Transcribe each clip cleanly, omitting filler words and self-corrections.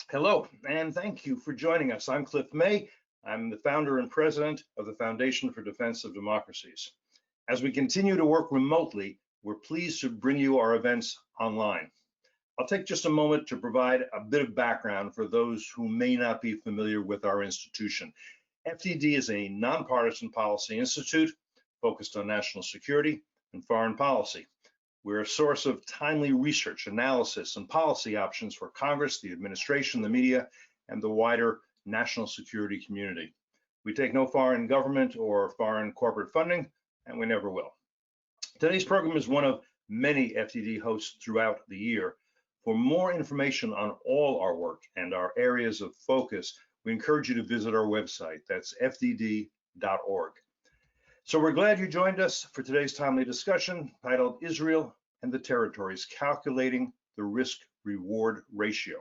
Hello, and thank you for joining us. I'm Cliff May. I'm the founder and president of the Foundation for Defense of Democracies. As we continue to work remotely, we're pleased to bring you our events online. I'll take just a moment to provide a bit of background for those who may not be familiar with our institution. FDD is a nonpartisan policy institute focused on national security and foreign policy. We're a source of timely research, analysis, and policy options for Congress, the administration, the media, and the wider national security community. We take no foreign government or foreign corporate funding, and we never will. Today's program is one of many FDD hosts throughout the year. For more information on all our work and our areas of focus, we encourage you to visit our website. That's fdd.org. So we're glad you joined us for today's timely discussion titled Israel and the Territories, Calculating the Risk-Reward Ratio.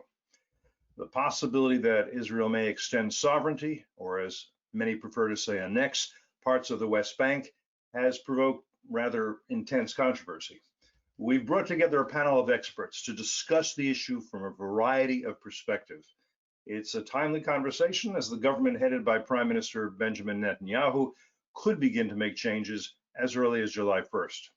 The possibility that Israel may extend sovereignty, or as many prefer to say, annex parts of the West Bank, has provoked rather intense controversy. We've brought together a panel of experts to discuss the issue from a variety of perspectives. It's a timely conversation as the government headed by Prime Minister Benjamin Netanyahu could begin to make changes as early as July 1st.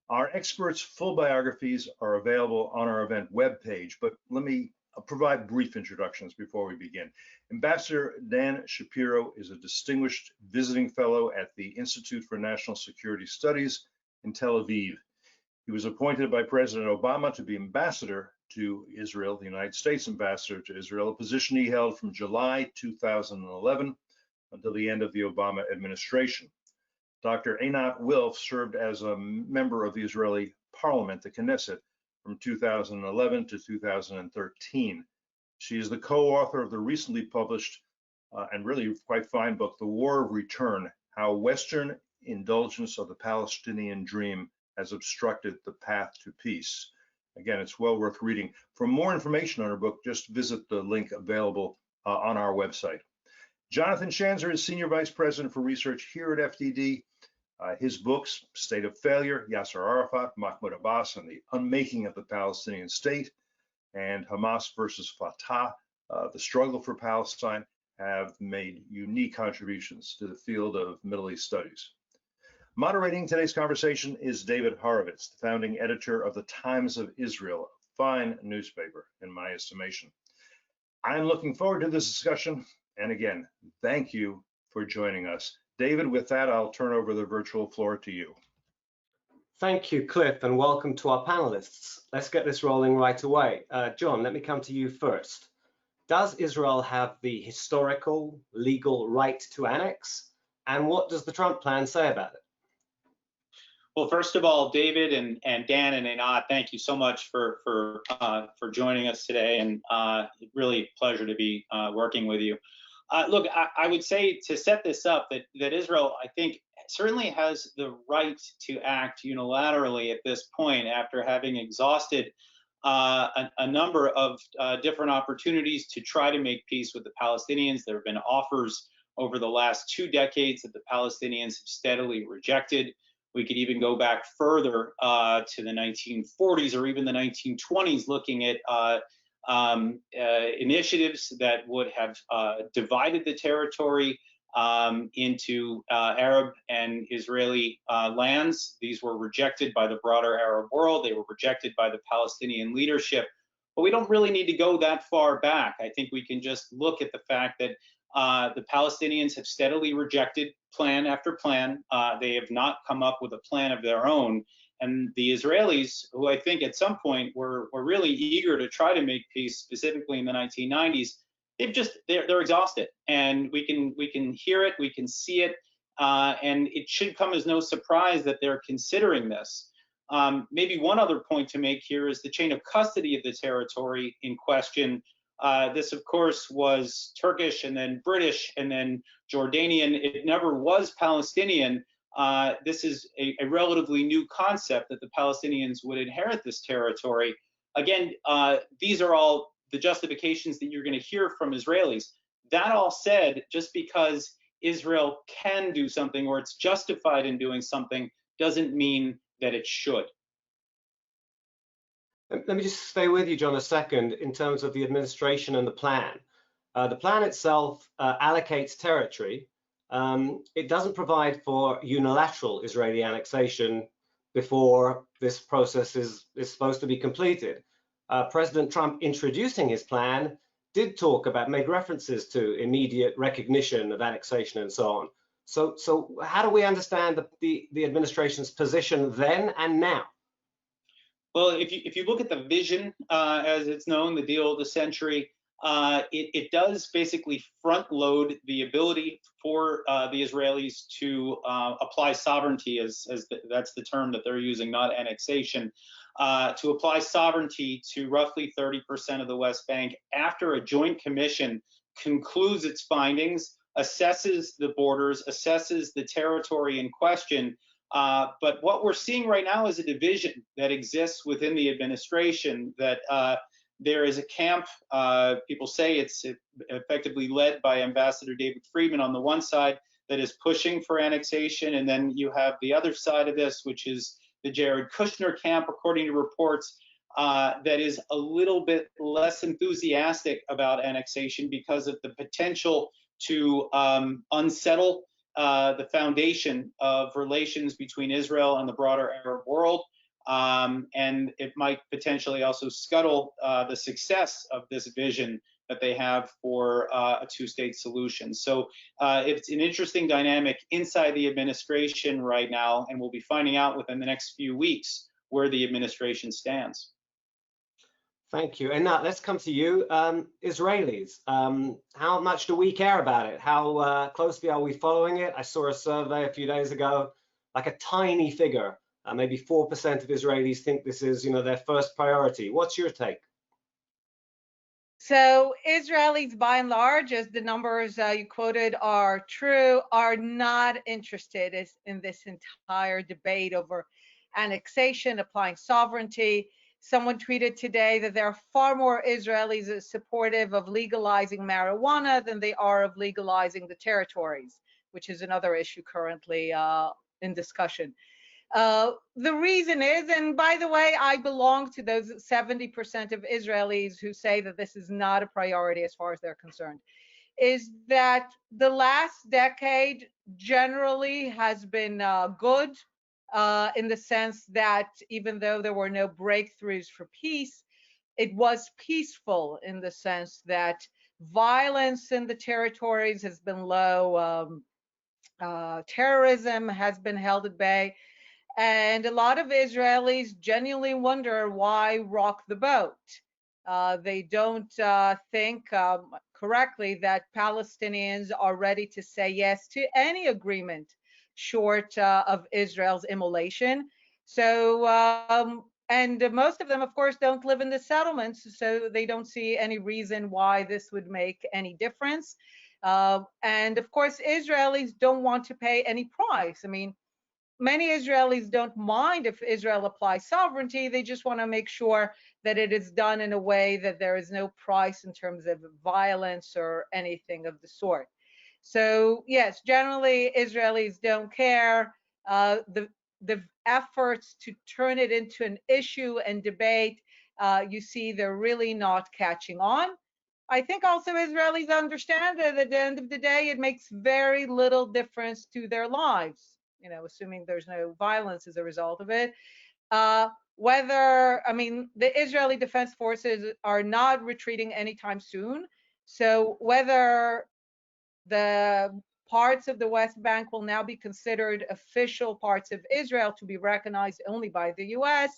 Our experts' full biographies are available on our event webpage, but let me provide brief introductions before we begin. Ambassador Dan Shapiro is a distinguished visiting fellow at the Institute for National Security Studies in Tel Aviv. He was appointed by President Obama to be ambassador to Israel, the United States ambassador to Israel, a position he held from July 2011 until the end of the Obama administration. Dr. Einat Wilf served as a member of the Israeli parliament, the Knesset, from 2011 to 2013. She is the co-author of the recently published and really quite fine book, The War of Return, How Western Indulgence of the Palestinian Dream has Obstructed the Path to Peace. Again, it's well worth reading. For more information on her book, just visit the link available on our website. Jonathan Schanzer is Senior Vice President for Research here at FDD. His books, State of Failure, Yasser Arafat, Mahmoud Abbas, and the Unmaking of the Palestinian State, and Hamas versus Fatah, The Struggle for Palestine, have made unique contributions to the field of Middle East studies. Moderating today's conversation is David Horowitz, the founding editor of the Times of Israel, a fine newspaper in my estimation. I'm looking forward to this discussion. And again, thank you for joining us. David, with that, I'll turn over the virtual floor to you. Thank you, Cliff, and welcome to our panelists. Let's get this rolling right away. John, let me come to you first. Does Israel have the historical, legal right to annex? And what does the Trump plan say about it? Well, first of all, David and Dan and Einat, thank you so much for joining us today, and really a pleasure to be working with you. Look, I would say to set this up that Israel, I think, certainly has the right to act unilaterally at this point after having exhausted a number of different opportunities to try to make peace with the Palestinians. There have been offers over the last 2 decades that the Palestinians have steadily rejected. We could even go back further to the 1940s or even the 1920s, looking at initiatives that would have divided the territory into Arab and Israeli lands. These were rejected by the broader Arab world. They were rejected by the Palestinian leadership. But we don't really need to go that far back. I think we can just look at the fact that the Palestinians have steadily rejected plan after plan. They have not come up with a plan of their own. And the Israelis, who I think at some point were really eager to try to make peace, specifically in the 1990s, they're exhausted. And we can hear it, we can see it, and it should come as no surprise that they're considering this. Maybe one other point to make here is the chain of custody of the territory in question. This, of course, was Turkish and then British and then Jordanian. It never was Palestinian. This is a relatively new concept that the Palestinians would inherit this territory. Again, these are all the justifications that you're going to hear from Israelis. That all said, just because Israel can do something or it's justified in doing something doesn't mean that it should. Let me just stay with you, John, a second in terms of the administration and the plan. The plan itself allocates territory. It doesn't provide for unilateral Israeli annexation before this process is supposed to be completed. President Trump, introducing his plan, did talk about, made references to immediate recognition of annexation and so on. So how do we understand the administration's position then and now? Well, if you look at the vision, as it's known, the deal of the century, it does basically front load the ability for the Israelis to apply sovereignty, that's the term that they're using, not annexation, to apply sovereignty to roughly 30% of the West Bank after a joint commission concludes its findings, assesses the borders, assesses the territory in question. But what we're seeing right now is a division that exists within the administration, that there is a camp, people say it's effectively led by Ambassador David Friedman on the one side, that is pushing for annexation, and then you have the other side of this, which is the Jared Kushner camp, according to reports, that is a little bit less enthusiastic about annexation because of the potential to unsettle the foundation of relations between Israel and the broader Arab world, and it might potentially also scuttle the success of this vision that they have for a two-state solution. So it's an interesting dynamic inside the administration right now, and we'll be finding out within the next few weeks where the administration stands. Thank you. And now let's come to you, Israelis. How much do we care about it? How closely are we following it? I saw a survey a few days ago, like a tiny figure, maybe 4% of Israelis think this is, their first priority. What's your take? So Israelis, by and large, as the numbers you quoted are true, are not interested in this entire debate over annexation, applying sovereignty. Someone tweeted today that there are far more Israelis supportive of legalizing marijuana than they are of legalizing the territories, which is another issue currently in discussion. The reason is, and by the way, I belong to those 70% of Israelis who say that this is not a priority as far as they're concerned, is that the last decade generally has been good. In the sense that even though there were no breakthroughs for peace, it was peaceful in the sense that violence in the territories has been low, terrorism has been held at bay, and a lot of Israelis genuinely wonder why rock the boat. They don't think correctly that Palestinians are ready to say yes to any agreement short of Israel's immolation. So, and most of them, of course, don't live in the settlements, so they don't see any reason why this would make any difference. And of course, Israelis don't want to pay any price. I mean, many Israelis don't mind if Israel applies sovereignty. They just want to make sure that it is done in a way that there is no price in terms of violence or anything of the sort. So yes, generally Israelis don't care. The efforts to turn it into an issue and debate, you see they're really not catching on. I think also Israelis understand that at the end of the day, it makes very little difference to their lives, assuming there's no violence as a result of it. I mean, the Israeli Defense Forces are not retreating anytime soon. So whether the parts of the West Bank will now be considered official parts of Israel to be recognized only by the US,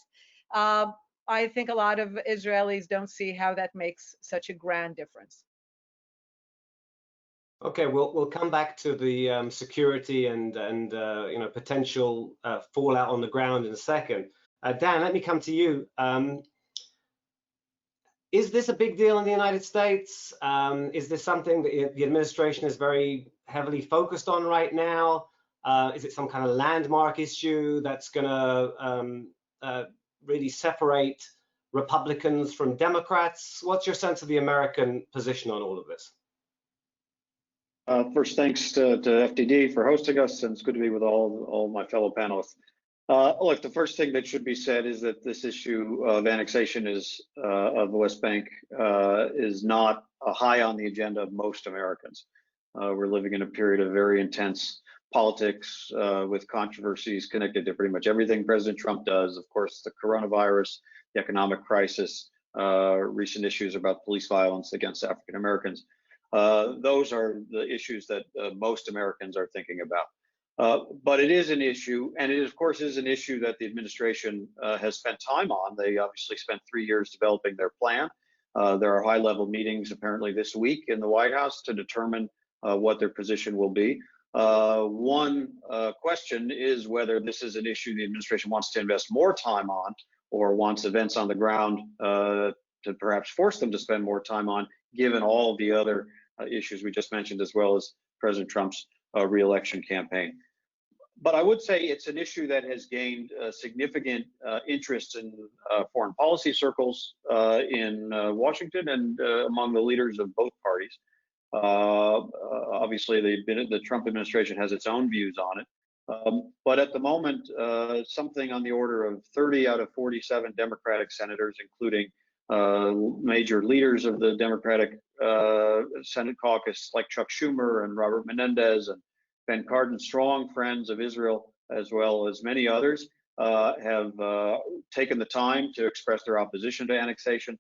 I think a lot of Israelis don't see how that makes such a grand difference. Okay, we'll come back to the security and potential fallout on the ground in a second. Dan, let me come to you. Is this a big deal in the United States? Is this something that the administration is very heavily focused on right now? Is it some kind of landmark issue that's going to really separate Republicans from Democrats? What's your sense of the American position on all of this? First, thanks to FDD for hosting us, and it's good to be with all my fellow panelists. Look, the first thing that should be said is that this issue of annexation of the West Bank is not high on the agenda of most Americans. We're living in a period of very intense politics with controversies connected to pretty much everything President Trump does. Of course, the coronavirus, the economic crisis, recent issues about police violence against African Americans. Those are the issues that most Americans are thinking about. But it is an issue, and it, of course, is an issue that the administration has spent time on. They obviously spent 3 years developing their plan. There are high-level meetings apparently this week in the White House to determine what their position will be. One question is whether this is an issue the administration wants to invest more time on, or wants events on the ground to perhaps force them to spend more time on, given all of the other issues we just mentioned, as well as President Trump's re-election campaign. But I would say it's an issue that has gained significant interest in foreign policy circles in Washington and among the leaders of both parties. Obviously, the Trump administration has its own views on it. But at the moment, something on the order of 30 out of 47 Democratic senators, including major leaders of the Democratic Senate caucus like Chuck Schumer and Robert Menendez and Ben Cardin, strong friends of Israel, as well as many others, have taken the time to express their opposition to annexation.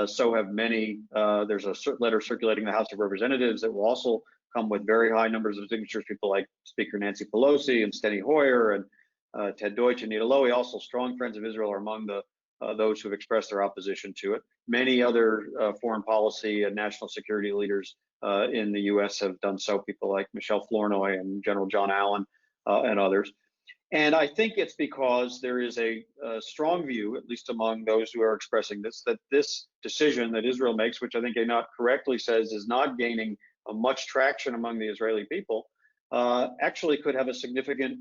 So have many. There's a letter circulating in the House of Representatives that will also come with very high numbers of signatures, people like Speaker Nancy Pelosi and Steny Hoyer and Ted Deutsch and Nita Lowey, also strong friends of Israel, are among those who have expressed their opposition to it. Many other foreign policy and national security leaders in the U.S. have done so, people like Michelle Flournoy and General John Allen and others. And I think it's because there is a strong view, at least among those who are expressing this, that this decision that Israel makes, which I think Einat correctly says is not gaining much traction among the Israeli people, actually could have a significant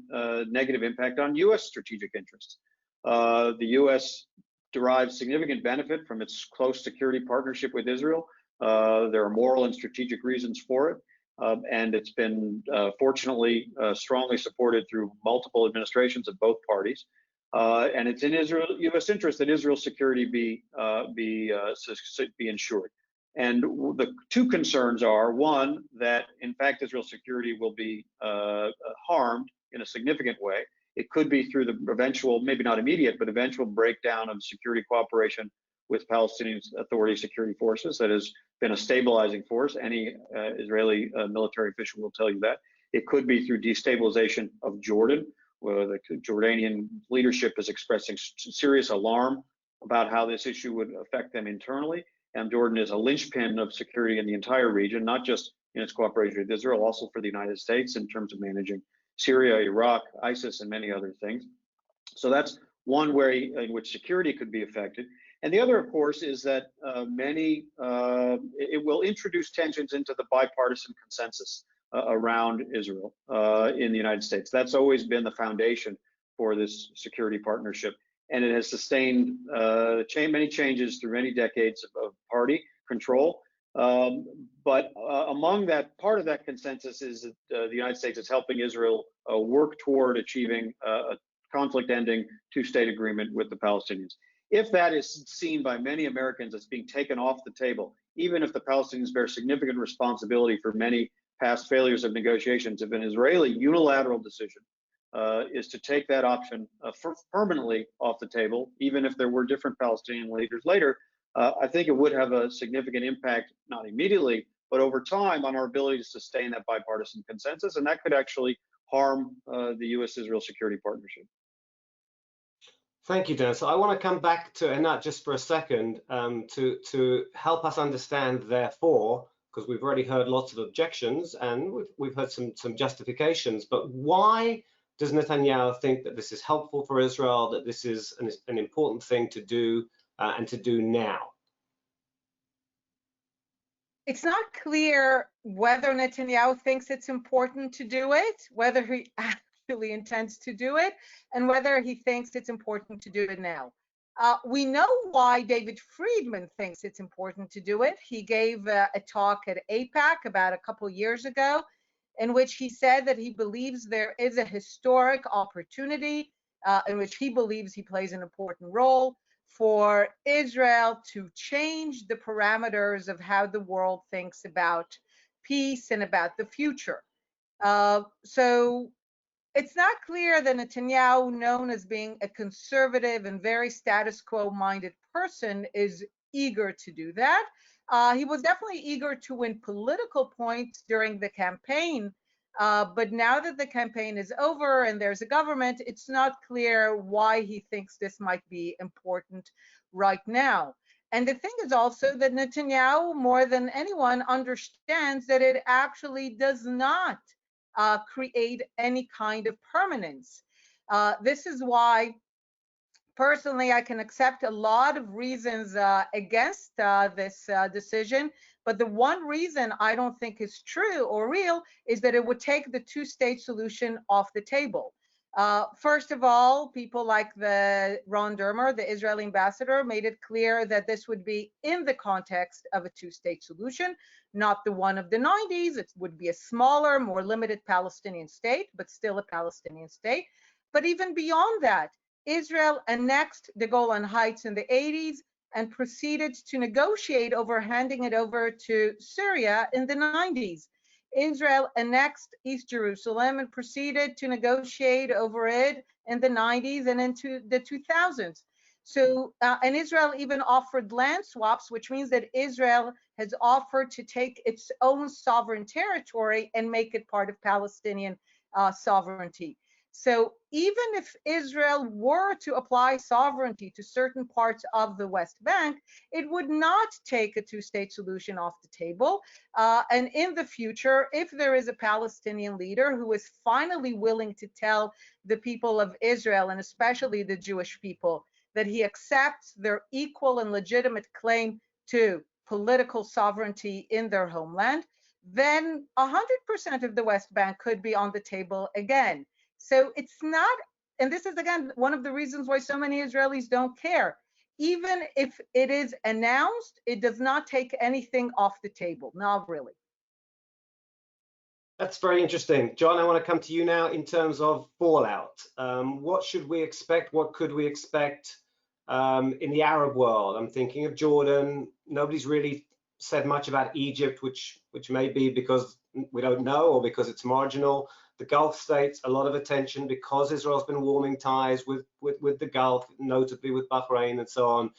negative impact on U.S. strategic interests. The U.S. derives significant benefit from its close security partnership with Israel. There are moral and strategic reasons for it. And it's been fortunately strongly supported through multiple administrations of both parties. And it's in U.S. interest that Israel's security be ensured. And the two concerns are, one, that in fact Israel's security will be harmed in a significant way. It could be through the eventual, maybe not immediate, but eventual breakdown of security cooperation with Palestinian Authority security forces. That has been a stabilizing force. Any Israeli military official will tell you that. It could be through destabilization of Jordan, where the Jordanian leadership is expressing serious alarm about how this issue would affect them internally. And Jordan is a linchpin of security in the entire region, not just in its cooperation with Israel, also for the United States in terms of managing Syria, Iraq, ISIS, and many other things. So that's one way in which security could be affected. And the other, of course, is that it will introduce tensions into the bipartisan consensus around Israel in the United States. That's always been the foundation for this security partnership. And it has sustained many changes through many decades of party control. But among that, part of that consensus is that the United States is helping Israel work toward achieving a conflict-ending two-state agreement with the Palestinians. If that is seen by many Americans as being taken off the table, even if the Palestinians bear significant responsibility for many past failures of negotiations, if an Israeli unilateral decision is to take that option permanently off the table, even if there were different Palestinian leaders later, I think it would have a significant impact, not immediately, but over time, on our ability to sustain that bipartisan consensus, and that could actually harm the U.S.-Israel security partnership. Thank you, Dennis. I want to come back to Einat just for a second to help us understand, therefore, because we've already heard lots of objections and we've heard some justifications, but why does Netanyahu think that this is helpful for Israel, that this is an important thing to do and to do now? It's not clear whether Netanyahu thinks it's important to do it, whether he actually intends to do it, and whether he thinks it's important to do it now. We know why David Friedman thinks it's important to do it. He gave a talk at AIPAC about a couple years ago, in which he said that he believes there is a historic opportunity in which he believes he plays an important role for Israel to change the parameters of how the world thinks about peace and about the future. So it's not clear that Netanyahu, known as being a conservative and very status quo minded person, is eager to do that. He was definitely eager to win political points during the campaign, but now that the campaign is over and there's a government, it's not clear why he thinks this might be important right now. And the thing is also that Netanyahu, more than anyone, understands that it actually does not create any kind of permanence. This is why, personally, I can accept a lot of reasons against this decision, but the one reason I don't think is true or real is that it would take the two-state solution off the table. First of all, people like the Ron Dermer, the Israeli ambassador, made it clear that this would be in the context of a two-state solution, not the one of the 90s. It would be a smaller, more limited Palestinian state, but still a Palestinian state. But even beyond that, Israel annexed the Golan Heights in the 80s and proceeded to negotiate over handing it over to Syria in the 90s. Israel annexed East Jerusalem and proceeded to negotiate over it in the 90s and into the 2000s. So, and Israel even offered land swaps, which means that Israel has offered to take its own sovereign territory and make it part of Palestinian sovereignty. So even if Israel were to apply sovereignty to certain parts of the West Bank, it would not take a two-state solution off the table. And in the future, if there is a Palestinian leader who is finally willing to tell the people of Israel, and especially the Jewish people, that he accepts their equal and legitimate claim to political sovereignty in their homeland, then 100% of the West Bank could be on the table again. So it's not, and this is again one of the reasons why so many Israelis don't care. Even if it is announced, it does not take anything off the table, not really. That's very interesting. John, I want to come to you now in terms of fallout. What should we expect? What could we expect in the Arab world? I'm thinking of Jordan. Nobody's really said much about Egypt, which may be because we don't know or because it's marginal. The Gulf states, a lot of attention because Israel's been warming ties with the Gulf, notably with Bahrain and so on.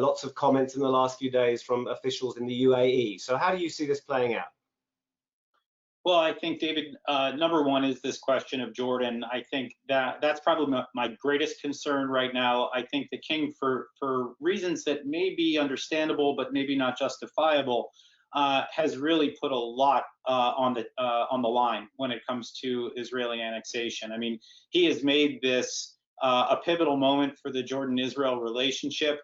Lots of comments in the last few days from officials in the UAE. So how do you see this playing out? Well, I think, David, number one is this question of Jordan. I think that's probably my greatest concern right now. I think the king, for reasons that may be understandable but maybe not justifiable, has really put a lot on the line when it comes to Israeli annexation. I mean, he has made this a pivotal moment for the Jordan-Israel relationship.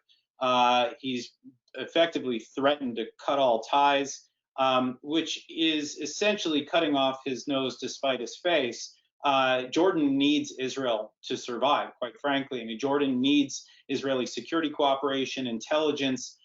He's effectively threatened to cut all ties, which is essentially cutting off his nose to spite his face. Jordan needs Israel to survive, quite frankly. I mean, Jordan needs Israeli security cooperation, intelligence.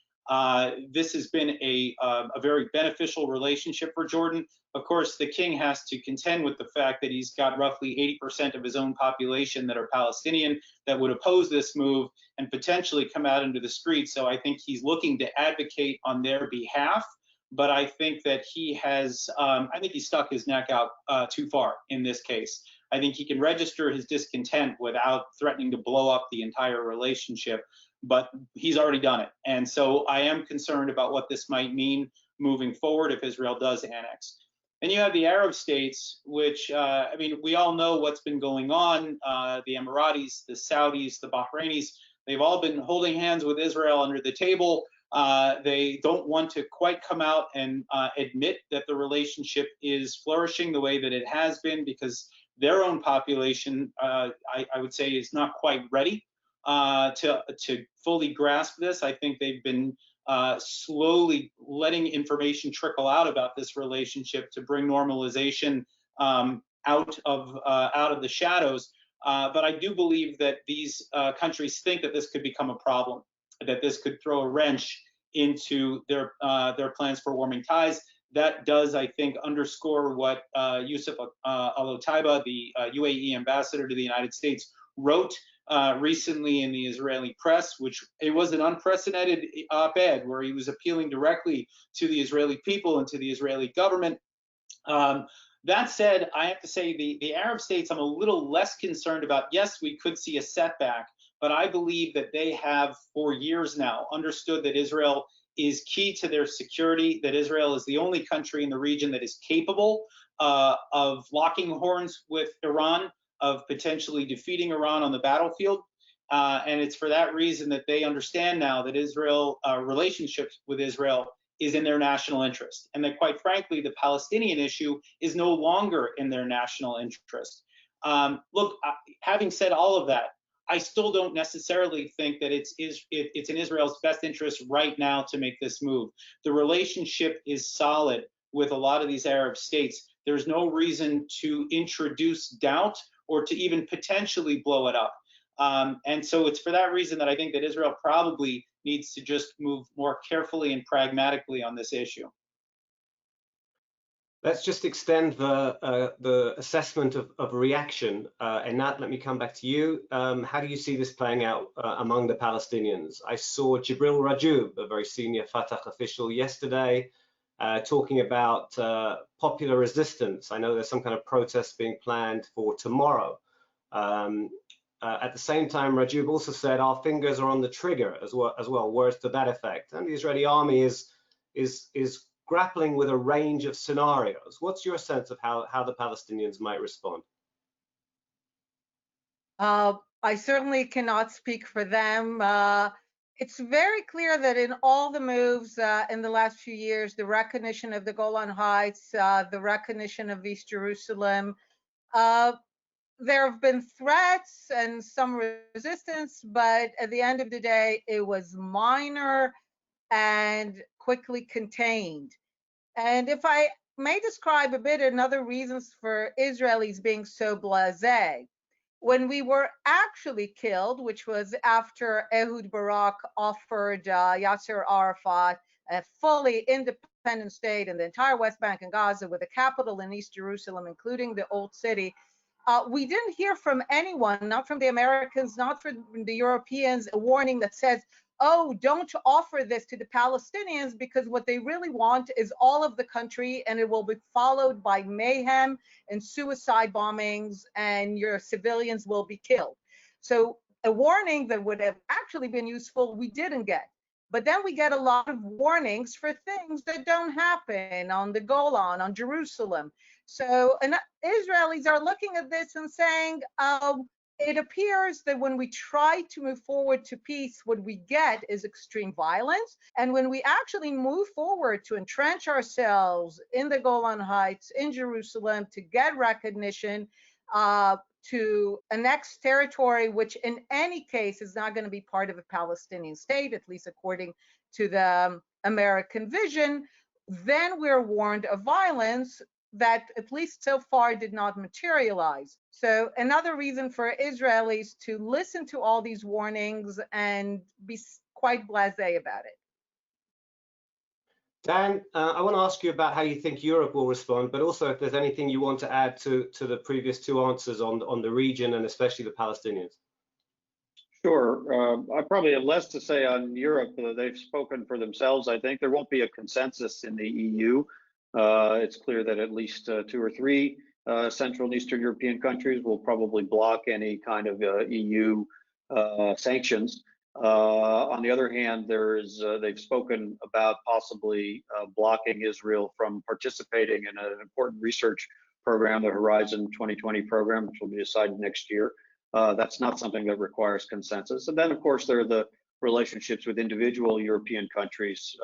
This has been a very beneficial relationship for Jordan. Of course, the king has to contend with the fact that he's got roughly 80% of his own population that are Palestinian that would oppose this move and potentially come out into the streets. So I think he's looking to advocate on their behalf. But I think that he has, I think he stuck his neck out too far in this case. I think he can register his discontent without threatening to blow up the entire relationship, but he's already done it. And so I am concerned about what this might mean moving forward if Israel does annex. And you have the Arab states, which, I mean, we all know what's been going on. The Emiratis, the Saudis, the Bahrainis, they've all been holding hands with Israel under the table. They don't want to quite come out and admit that the relationship is flourishing the way that it has been because their own population, I would say, is not quite ready to fully grasp this. I think they've been slowly letting information trickle out about this relationship to bring normalization out of the shadows. But I do believe that these countries think that this could become a problem, that this could throw a wrench into their plans for warming ties. That does, I think, underscore what Yusuf Al-Otaiba, the UAE ambassador to the United States, wrote recently in the Israeli press, which it was an unprecedented op-ed where he was appealing directly to the Israeli people and to the Israeli government. That said, I have to say the Arab states I'm a little less concerned about. Yes, we could see a setback, but I believe that they have for years now understood that Israel is key to their security, that Israel is the only country in the region that is capable of locking horns with Iran, of potentially defeating Iran on the battlefield. And it's for that reason that they understand now that Israel, relationships with Israel is in their national interest. And that quite frankly, the Palestinian issue is no longer in their national interest. Look, having said all of that, I still don't necessarily think that it's in Israel's best interest right now to make this move. The relationship is solid with a lot of these Arab states. There's no reason to introduce doubt or to even potentially blow it up. And so it's for that reason that I think that Israel probably needs to just move more carefully and pragmatically on this issue. Let's just extend the assessment of reaction. And Nat, let me come back to you. How do you see this playing out among the Palestinians? I saw Jibril Rajoub, a very senior Fatah official, yesterday talking about popular resistance. I know there's some kind of protest being planned for tomorrow. At the same time, Rajoub also said our fingers are on the trigger as well, words to that effect. And the Israeli army is grappling with a range of scenarios. What's your sense of how the Palestinians might respond? I certainly cannot speak for them. It's very clear that in all the moves in the last few years, the recognition of the Golan Heights, the recognition of East Jerusalem, there have been threats and some resistance, but at the end of the day, it was minor and quickly contained. And if I may describe a bit another reasons for Israelis being so blasé, when we were actually killed, which was after Ehud Barak offered Yasser Arafat a fully independent state in the entire West Bank and Gaza with a capital in East Jerusalem, including the Old City, we didn't hear from anyone, not from the Americans, not from the Europeans, a warning that says, oh, don't offer this to the Palestinians because what they really want is all of the country and it will be followed by mayhem and suicide bombings and your civilians will be killed. So a warning that would have actually been useful, we didn't get. But then we get a lot of warnings for things that don't happen on the Golan, on Jerusalem. So and Israelis are looking at this and saying, it appears that when we try to move forward to peace, what we get is extreme violence. And when we actually move forward to entrench ourselves in the Golan Heights, in Jerusalem, to get recognition, to annex territory, which in any case is not going to be part of a Palestinian state, at least according to the American vision, then we're warned of violence that at least so far did not materialize. So another reason for Israelis to listen to all these warnings and be quite blasé about it. Dan, I want to ask you about how you think Europe will respond, but also if there's anything you want to add to the previous two answers on the region and especially the Palestinians. Sure. I probably have less to say on Europe. They've spoken for themselves. I think there won't be a consensus in the EU. It's clear that at least 2 or 3 Central and Eastern European countries will probably block any kind of EU sanctions. On the other hand, they've spoken about possibly blocking Israel from participating in an important research program, the Horizon 2020 program, which will be decided next year. That's not something that requires consensus. And then, of course, there are the relationships with individual European countries,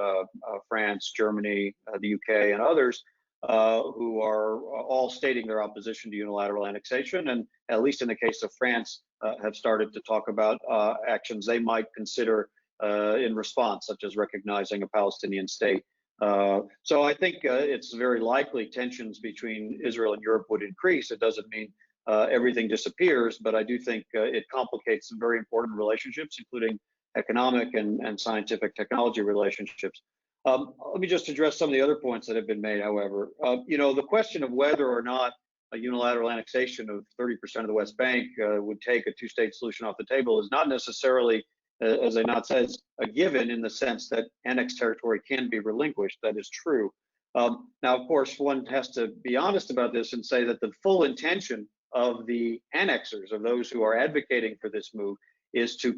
France, Germany, the UK, and others, who are all stating their opposition to unilateral annexation, and at least in the case of France, have started to talk about actions they might consider in response, such as recognizing a Palestinian state. So I think it's very likely tensions between Israel and Europe would increase. It doesn't mean everything disappears, but I do think it complicates some very important relationships, including economic and scientific technology relationships. Let me just address some of the other points that have been made, however. The question of whether or not a unilateral annexation of 30% of the West Bank would take a two-state solution off the table is not necessarily, as Einat says, a given in the sense that annexed territory can be relinquished. That is true. Now, of course, one has to be honest about this and say that the full intention of the annexers, of those who are advocating for this move, is to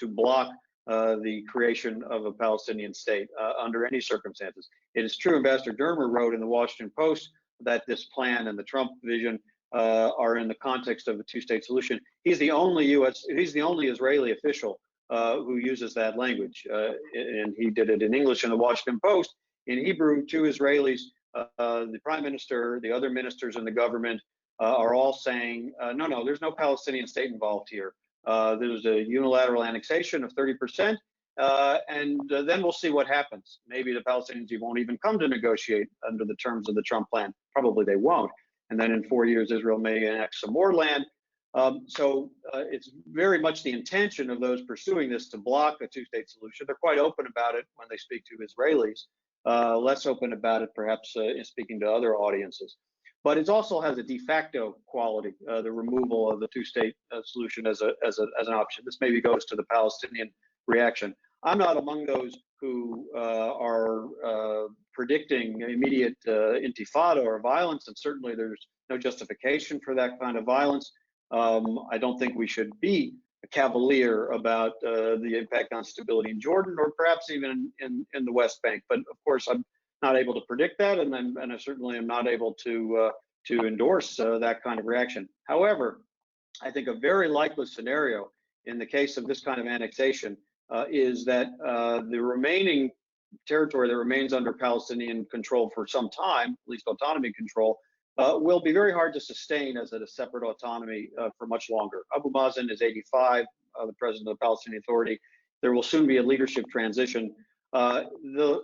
block the creation of a Palestinian state under any circumstances. It is true, Ambassador Dermer wrote in the Washington Post that this plan and the Trump vision are in the context of a two-state solution. He's the only Israeli official who uses that language, and he did it in English in the Washington Post. In Hebrew, two Israelis, the prime minister, the other ministers in the government, are all saying, no, there's no Palestinian state involved here. There's a unilateral annexation of 30%, and then we'll see what happens. Maybe the Palestinians won't even come to negotiate under the terms of the Trump plan. Probably they won't. And then in 4 years, Israel may annex some more land. So it's very much the intention of those pursuing this to block a two-state solution. They're quite open about it when they speak to Israelis, less open about it perhaps in speaking to other audiences. But it also has a de facto quality, the removal of the two-state solution as an option. This maybe goes to the Palestinian reaction. I'm not among those who are predicting immediate intifada or violence, and certainly there's no justification for that kind of violence. I don't think we should be cavalier about the impact on stability in Jordan or perhaps even in the West Bank. But of course, I'm not able to predict that, and I certainly am not able to endorse that kind of reaction. However, I think a very likely scenario in the case of this kind of annexation is that the remaining territory that remains under Palestinian control for some time, at least autonomy control, will be very hard to sustain as a separate autonomy for much longer. Abu Mazen is 85, the president of the Palestinian Authority. There will soon be a leadership transition. The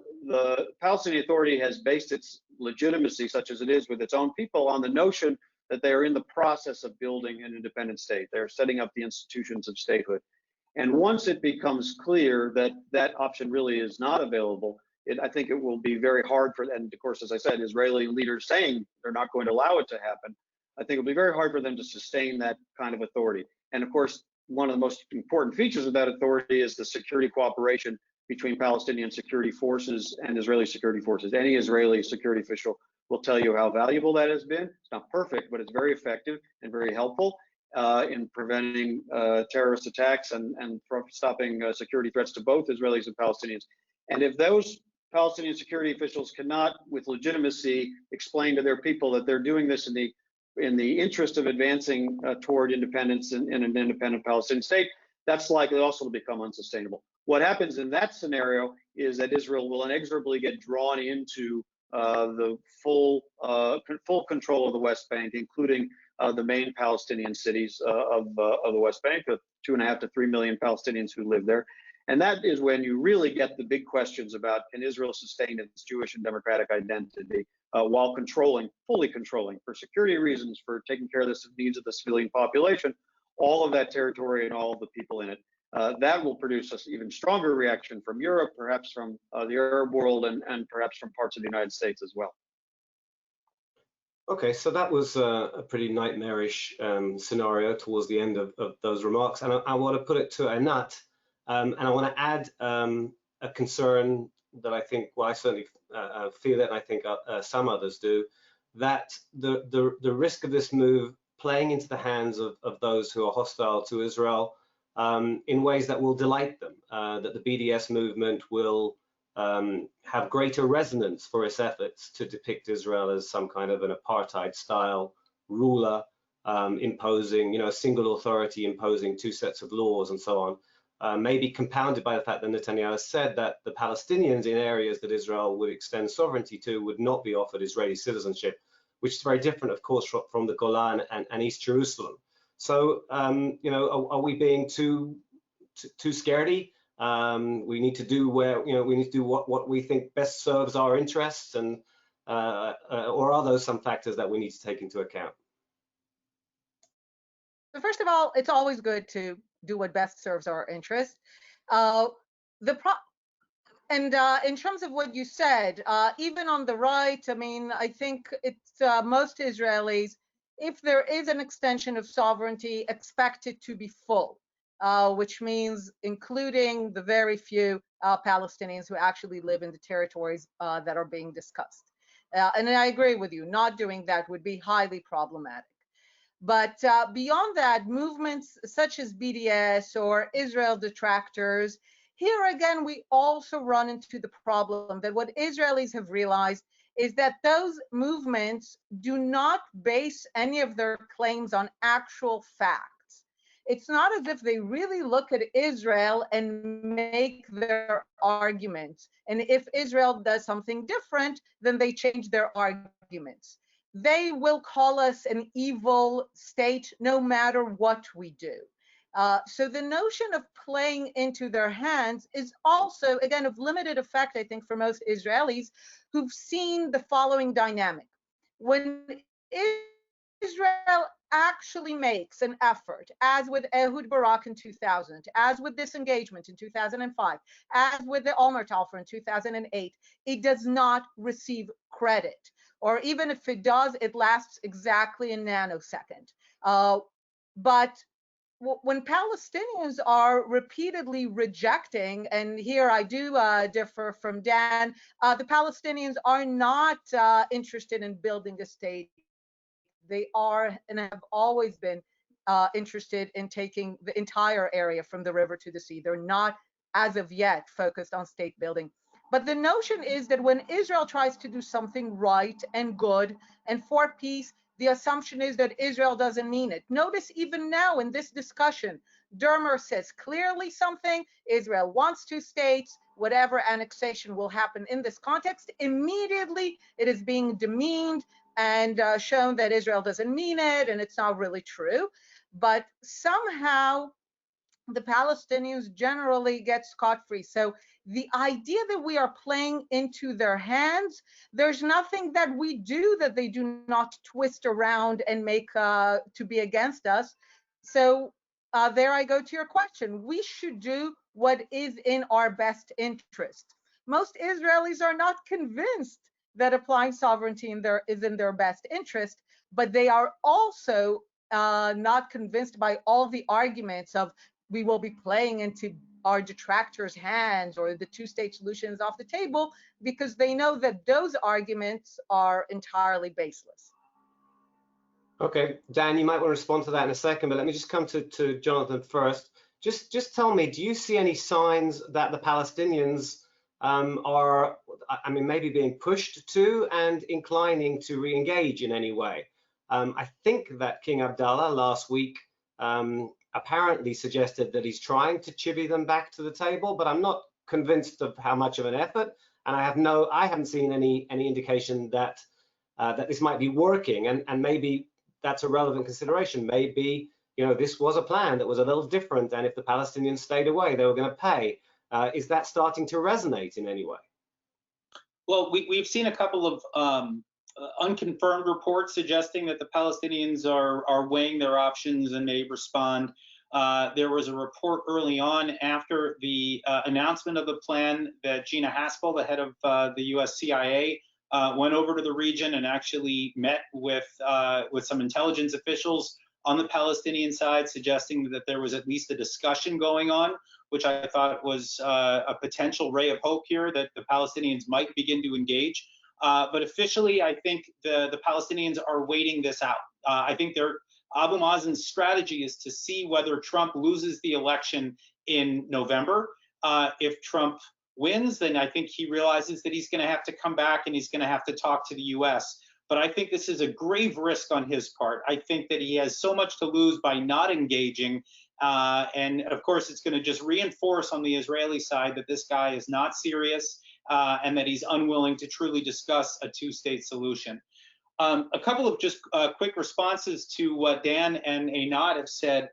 Palestinian Authority has based its legitimacy, such as it is with its own people, on the notion that they are in the process of building an independent state. They're setting up the institutions of statehood. And once it becomes clear that that option really is not available, I think it will be very hard for, and of course, as I said, Israeli leaders saying they're not going to allow it to happen, I think it'll be very hard for them to sustain that kind of authority. And of course, one of the most important features of that authority is the security cooperation between Palestinian security forces and Israeli security forces. Any Israeli security official will tell you how valuable that has been. It's not perfect, but it's very effective and very helpful in preventing terrorist attacks and stopping security threats to both Israelis and Palestinians. And if those Palestinian security officials cannot, with legitimacy, explain to their people that they're doing this in the interest of advancing toward independence in an independent Palestinian state, that's likely also to become unsustainable. What happens in that scenario is that Israel will inexorably get drawn into the full control of the West Bank, including the main Palestinian cities of the West Bank, the 2.5 to 3 million Palestinians who live there. And that is when you really get the big questions about, can Israel sustain its Jewish and democratic identity while fully controlling, for security reasons, for taking care of the needs of the civilian population, all of that territory and all of the people in it. That will produce an even stronger reaction from Europe, perhaps from the Arab world, and perhaps from parts of the United States as well. Okay, so that was a pretty nightmarish scenario towards the end of those remarks. And I want to put it to Einat, and I want to add a concern that I think, well, I certainly feel it, and I think some others do, that the risk of this move playing into the hands of those who are hostile to Israel in ways that will delight them, that the BDS movement will have greater resonance for its efforts to depict Israel as some kind of an apartheid-style ruler, imposing, a single authority, imposing two sets of laws and so on, may be compounded by the fact that Netanyahu said that the Palestinians in areas that Israel would extend sovereignty to would not be offered Israeli citizenship, which is very different, of course, from the Golan and East Jerusalem. So, are we being too scaredy? We need to do what we think best serves our interests, and or are those some factors that we need to take into account? So first of all, it's always good to do what best serves our interests. In terms of what you said, even on the right, I mean, I think it's most Israelis if there is an extension of sovereignty, expect it to be full, which means including the very few Palestinians who actually live in the territories that are being discussed. And I agree with you, not doing that would be highly problematic. But beyond that, movements such as BDS or Israel detractors, here again, we also run into the problem that what Israelis have realized is that those movements do not base any of their claims on actual facts. It's not as if they really look at Israel and make their arguments. And if Israel does something different, then they change their arguments. They will call us an evil state no matter what we do. So the notion of playing into their hands is also, again, of limited effect, I think, for most Israelis who've seen the following dynamic. When Israel actually makes an effort, as with Ehud Barak in 2000, as with disengagement in 2005, as with the Olmert offer in 2008, it does not receive credit. Or even if it does, it lasts exactly a nanosecond. But when Palestinians are repeatedly rejecting, and here I do differ from Dan, the Palestinians are not interested in building a state. They are and have always been interested in taking the entire area from the river to the sea. They're not, as of yet, focused on state building. But the notion is that when Israel tries to do something right and good and for peace, the assumption is that Israel doesn't mean it. Notice even now in this discussion, Dermer says clearly something, Israel wants two states, whatever annexation will happen in this context, immediately it is being demeaned and shown that Israel doesn't mean it and it's not really true. But somehow the Palestinians generally get scot-free. So the idea that we are playing into their hands, there's nothing that we do that they do not twist around and make to be against us. So there I go to your question. We should do what is in our best interest. Most Israelis are not convinced that applying sovereignty is in their best interest, but they are also not convinced by all the arguments of we will be playing into our detractors' hands or the two-state solution is off the table, because they know that those arguments are entirely baseless. Okay, Dan, you might want to respond to that in a second, but let me just come to Jonathan first. Just tell me, do you see any signs that the Palestinians are, I mean, maybe being pushed to and inclining to re-engage in any way? I think that King Abdullah last week apparently suggested that he's trying to chivvy them back to the table, but I'm not convinced of how much of an effort, and I haven't seen any indication that that this might be working, and maybe that's a relevant consideration. Maybe, you know, this was a plan that was a little different, and if the Palestinians stayed away, they were going to pay. Is that starting to resonate in any way? Well, we've seen a couple of unconfirmed reports suggesting that the Palestinians are weighing their options and may respond. There was a report early on after the announcement of the plan that Gina Haspel, the head of the US CIA, went over to the region and actually met with some intelligence officials on the Palestinian side, suggesting that there was at least a discussion going on, which I thought was a potential ray of hope here, that the Palestinians might begin to engage. But officially, I think the Palestinians are waiting this out. I think Abu Mazen's strategy is to see whether Trump loses the election in November. If Trump wins, then I think he realizes that he's going to have to come back and he's going to have to talk to the US. But I think this is a grave risk on his part. I think that he has so much to lose by not engaging. And of course, it's going to just reinforce on the Israeli side that this guy is not serious and that he's unwilling to truly discuss a two-state solution. A couple of just quick responses to what Dan and Einat have said.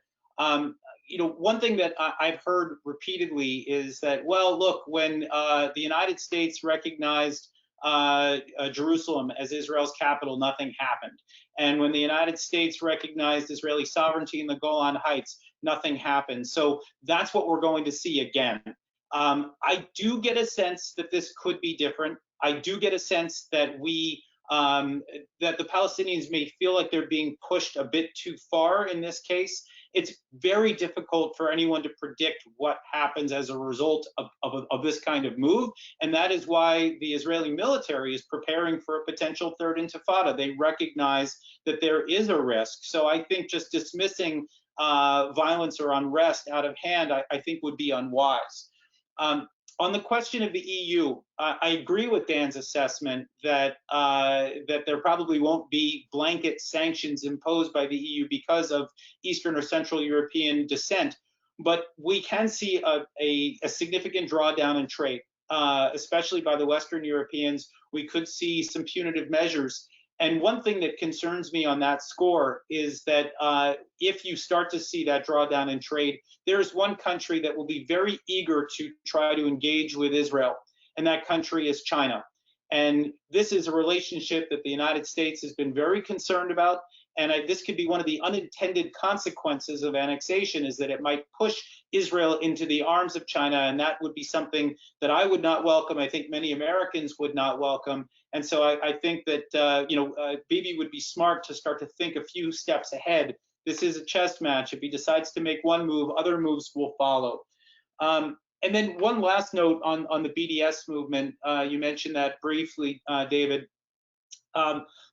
You know, one thing that I've heard repeatedly is that, well, look, when the United States recognized Jerusalem as Israel's capital, nothing happened. And when the United States recognized Israeli sovereignty in the Golan Heights, nothing happened. So that's what we're going to see again. I do get a sense that this could be different. I do get a sense that we that the Palestinians may feel like they're being pushed a bit too far in this case. It's very difficult for anyone to predict what happens as a result of this kind of move. And that is why the Israeli military is preparing for a potential third intifada. They recognize that there is a risk. So I think just dismissing violence or unrest out of hand, I think would be unwise. On the question of the EU, I agree with Dan's assessment that that there probably won't be blanket sanctions imposed by the EU because of Eastern or Central European descent, but we can see a significant drawdown in trade, especially by the Western Europeans. We could see some punitive measures. And one thing that concerns me on that score is that if you start to see that drawdown in trade, there's one country that will be very eager to try to engage with Israel, and that country is China. And this is a relationship that the United States has been very concerned about. And this could be one of the unintended consequences of annexation, is that it might push Israel into the arms of China. And that would be something that I would not welcome. I think many Americans would not welcome. And so I think that, Bibi would be smart to start to think a few steps ahead. This is a chess match. If he decides to make one move, other moves will follow. And then one last note on the BDS movement. You mentioned that briefly, David.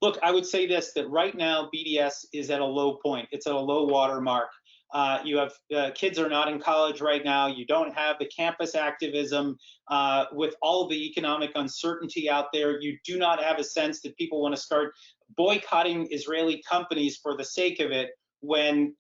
Look, I would say this, that right now BDS is at a low point. It's at a low water mark. You have kids are not in college right now. You don't have the campus activism with all of the economic uncertainty out there. You do not have a sense that people want to start boycotting Israeli companies for the sake of it, when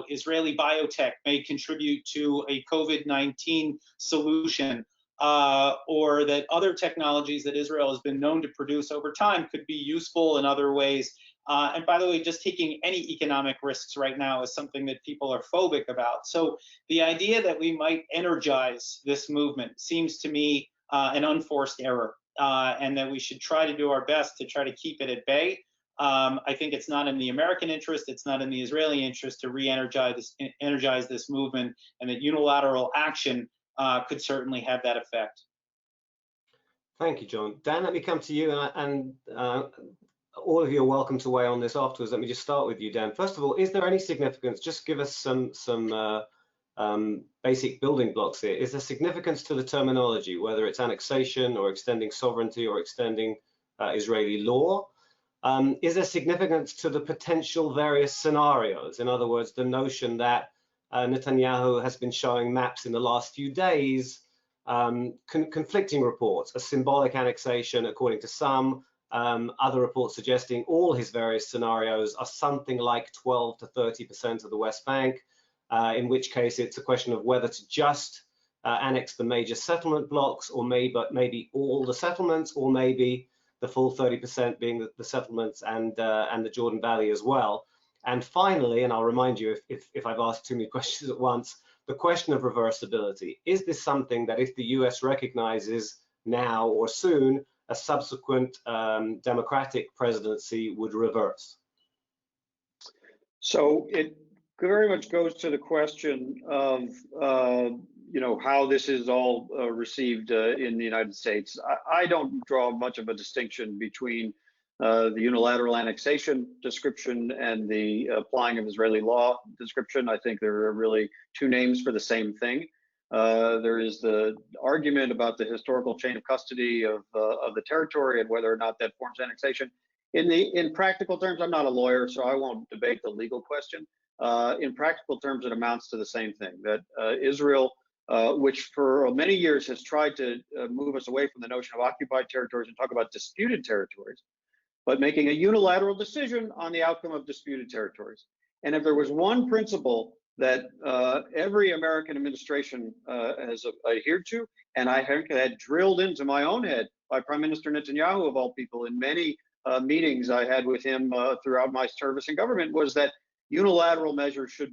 Israeli biotech may contribute to a COVID-19 solution. Or that other technologies that Israel has been known to produce over time could be useful in other ways. And by the way, just taking any economic risks right now is something that people are phobic about. So the idea that we might energize this movement seems to me an unforced error, and that we should try to do our best to try to keep it at bay. I think it's not in the American interest, it's not in the Israeli interest to re-energize this movement, and that unilateral action could certainly have that effect. Thank you, John. Dan, let me come to you, and all of you are welcome to weigh on this afterwards. Let me just start with you, Dan. First of all, is there any significance? Just give us some basic building blocks here. Is there significance to the terminology, whether it's annexation or extending sovereignty or extending Israeli law? Is there significance to the potential various scenarios? In other words, the notion that Netanyahu has been showing maps in the last few days, conflicting reports, a symbolic annexation according to some, other reports suggesting all his various scenarios are something like 12 to 30% of the West Bank, in which case it's a question of whether to just annex the major settlement blocks, or maybe all the settlements, or maybe the full 30% being the settlements and the Jordan Valley as well. And finally, and I'll remind you if I've asked too many questions at once, the question of reversibility. Is this something that if the US recognizes now or soon, a subsequent democratic presidency would reverse? So it very much goes to the question of how this is all received in the United States. I don't draw much of a distinction between the unilateral annexation description and the applying of Israeli law description. I think there are really two names for the same thing. There is the argument about the historical chain of custody of the territory and whether or not that forms annexation. In practical terms, I'm not a lawyer, so I won't debate the legal question. In practical terms, it amounts to the same thing, that Israel, which for many years has tried to move us away from the notion of occupied territories and talk about disputed territories, but making a unilateral decision on the outcome of disputed territories. And if there was one principle that every American administration has adhered to, and I think had drilled into my own head by Prime Minister Netanyahu, of all people, in many meetings I had with him throughout my service in government, was that unilateral measures should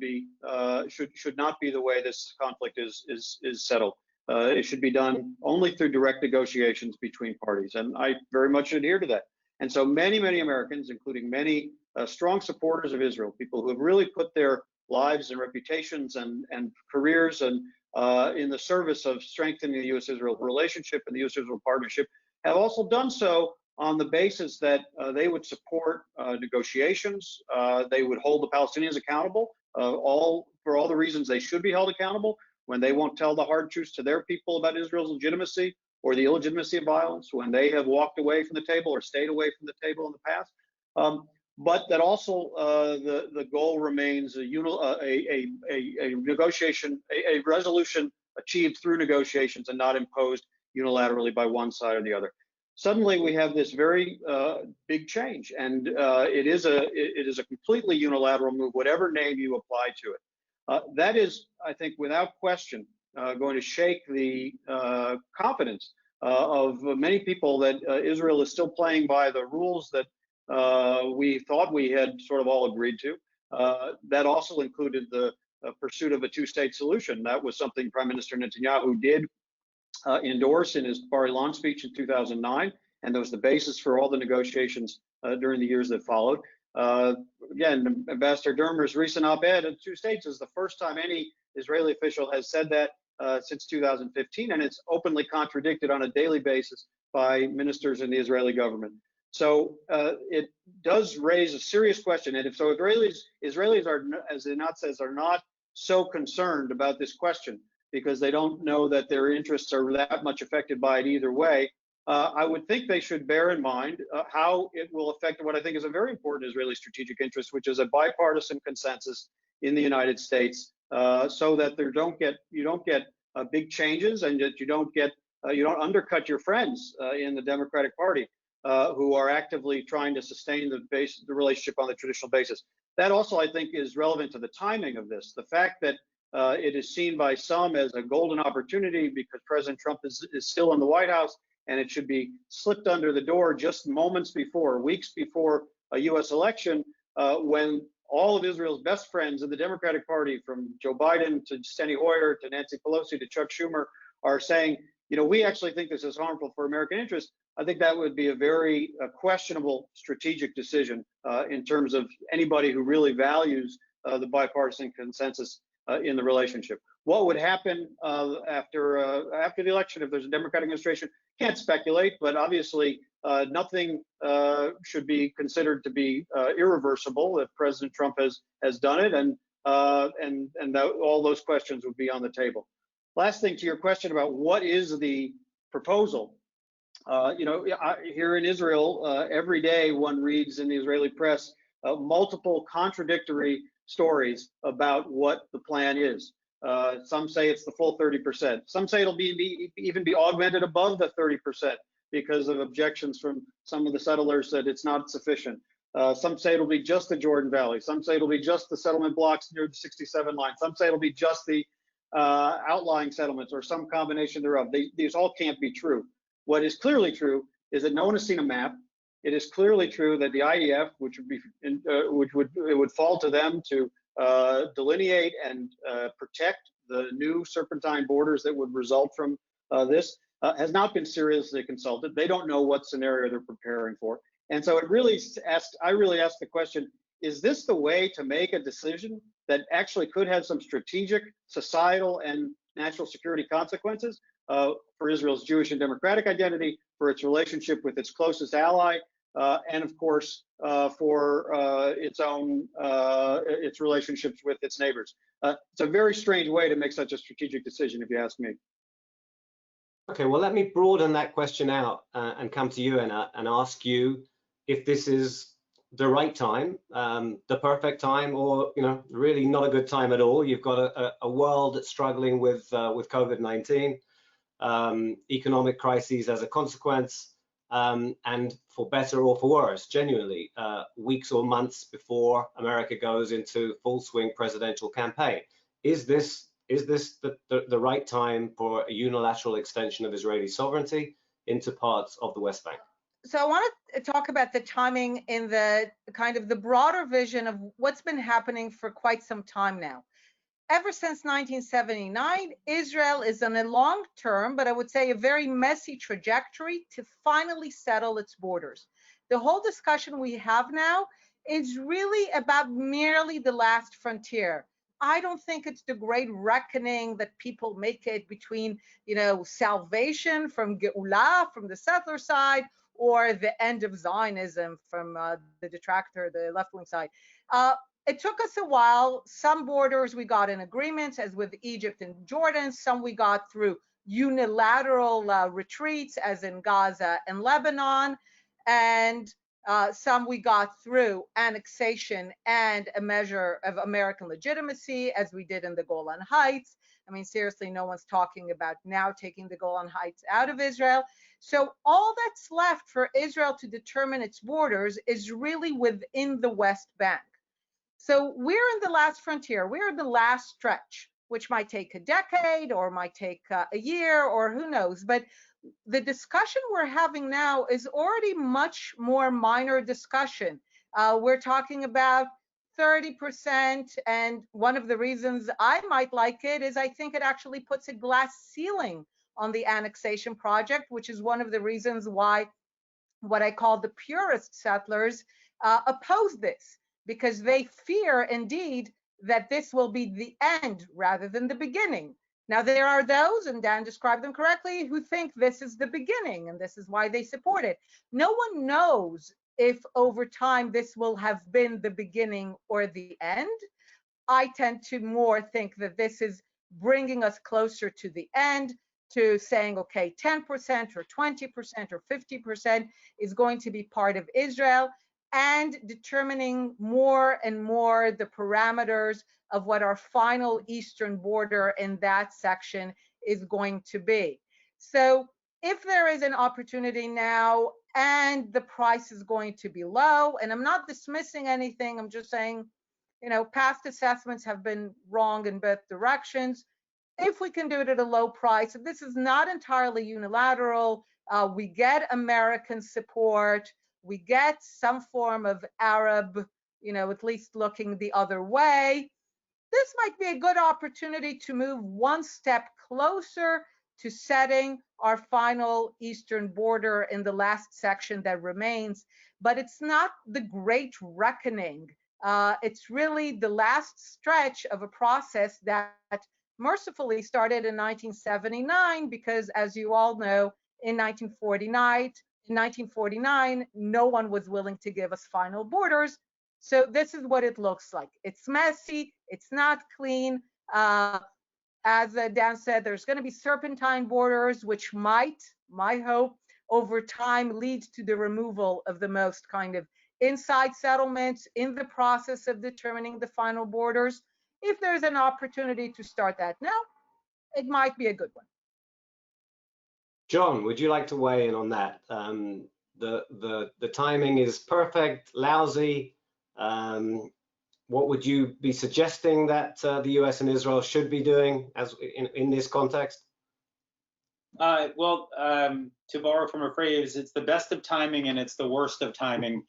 not be the way this conflict is settled. It should be done only through direct negotiations between parties, and I very much adhere to that. And so many Americans, including many strong supporters of Israel, people who have really put their lives and reputations and careers and in the service of strengthening the U.S.-Israel relationship and the U.S.-Israel partnership, have also done so on the basis that they would support negotiations. They would hold the Palestinians accountable, for all the reasons they should be held accountable, when they won't tell the hard truths to their people about Israel's legitimacy or the illegitimacy of violence, when they have walked away from the table or stayed away from the table in the past. But that also the goal remains a negotiation, a resolution achieved through negotiations and not imposed unilaterally by one side or the other. Suddenly, we have this very big change, and it is a completely unilateral move, whatever name you apply to it. That is, I think, without question, going to shake the confidence of many people that Israel is still playing by the rules that we thought we had sort of all agreed to. That also included the pursuit of a two-state solution. That was something Prime Minister Netanyahu did endorse in his Bar Ilan speech in 2009, and that was the basis for all the negotiations during the years that followed. Again, Ambassador Dermer's recent op-ed on two states is the first time any Israeli official has said that since 2015, and it's openly contradicted on a daily basis by ministers in the Israeli government. So it does raise a serious question, and if so, Israelis are, as Einat says, are not so concerned about this question because they don't know that their interests are that much affected by it either way. I would think they should bear in mind how it will affect what I think is a very important Israeli strategic interest, which is a bipartisan consensus in the United States, so that you don't get big changes, and that you don't undercut your friends in the Democratic Party who are actively trying to sustain the relationship on the traditional basis. That also, I think, is relevant to the timing of this. The fact that it is seen by some as a golden opportunity because President Trump is still in the White House, and it should be slipped under the door just moments before, weeks before a U.S. election, when all of Israel's best friends in the Democratic Party, from Joe Biden to Steny Hoyer to Nancy Pelosi to Chuck Schumer, are saying, we actually think this is harmful for American interests. I think that would be a very questionable strategic decision in terms of anybody who really values the bipartisan consensus in the relationship. What would happen after the election if there's a Democratic administration? Can't speculate, but obviously nothing should be considered to be irreversible if President Trump has done it, and all those questions would be on the table. Last thing to your question about what is the proposal. Here in Israel, every day one reads in the Israeli press multiple contradictory stories about what the plan is. Some say it's the full 30%. Some say it'll even be augmented above the 30% because of objections from some of the settlers that it's not sufficient. Some say it'll be just the Jordan Valley. Some say it'll be just the settlement blocks near the 67 line. Some say it'll be just the outlying settlements or some combination thereof. These all can't be true. What is clearly true is that no one has seen a map. It is clearly true that the IDF, which would fall to them to delineate and protect the new serpentine borders that would result from this, has not been seriously consulted. They don't know what scenario they're preparing for. And so I really ask the question, is this the way to make a decision that actually could have some strategic, societal, and national security consequences for Israel's Jewish and democratic identity, for its relationship with its closest ally, and of course for its relationships with its neighbors? It's a very strange way to make such a strategic decision, if you ask me. Okay, well, let me broaden that question out and come to you and ask you if this is the right time, the perfect time, or really not a good time at all. You've got a world that's struggling with COVID-19, economic crises as a consequence, and for better or for worse, genuinely, weeks or months before America goes into full swing presidential campaign. Is this the right time for a unilateral extension of Israeli sovereignty into parts of the West Bank? So I want to talk about the timing in the kind of the broader vision of what's been happening for quite some time now. Ever since 1979, Israel is on a long-term, but I would say a very messy trajectory to finally settle its borders. The whole discussion we have now is really about merely the last frontier. I don't think it's the great reckoning that people make it between, salvation from Geulah, from the settler side, or the end of Zionism from the detractor, the left-wing side. It took us a while. Some borders we got in agreements, as with Egypt and Jordan. Some we got through unilateral retreats, as in Gaza and Lebanon. And some we got through annexation and a measure of American legitimacy, as we did in the Golan Heights. I mean, seriously, no one's talking about now taking the Golan Heights out of Israel. So all that's left for Israel to determine its borders is really within the West Bank. So we're in the last frontier. We're in the last stretch, which might take a decade or might take a year or who knows. But the discussion we're having now is already much more minor discussion. We're talking about 30%. And one of the reasons I might like it is I think it actually puts a glass ceiling on the annexation project, which is one of the reasons why what I call the purist settlers oppose this, because they fear indeed that this will be the end rather than the beginning. Now, there are those, and Dan described them correctly, who think this is the beginning and this is why they support it. No one knows if over time this will have been the beginning or the end. I tend to more think that this is bringing us closer to the end, to saying, okay, 10% or 20% or 50% is going to be part of Israel, and determining more and more the parameters of what our final eastern border in that section is going to be. So if there is an opportunity now and the price is going to be low, and I'm not dismissing anything, I'm just saying, you know, past assessments have been wrong in both directions. If we can do it at a low price, this is not entirely unilateral. We get American support. We get some form of Arab, you know, at least looking the other way. This might be a good opportunity to move one step closer to setting our final eastern border in the last section that remains. But it's not the great reckoning. It's really the last stretch of a process that mercifully started in 1979, because as you all know, in 1949, no one was willing to give us final borders. So this is what it looks like. It's messy, it's not clean. As Dan said, there's going to be serpentine borders, which might, my hope, over time lead to the removal of the most kind of inside settlements in the process of determining the final borders. If there's an opportunity to start that now, it might be a good one. John, would you like to weigh in on that? The timing is perfect, lousy. What would you be suggesting that the US and Israel should be doing as in this context? Well, to borrow from a phrase, it's the best of timing and it's the worst of timing.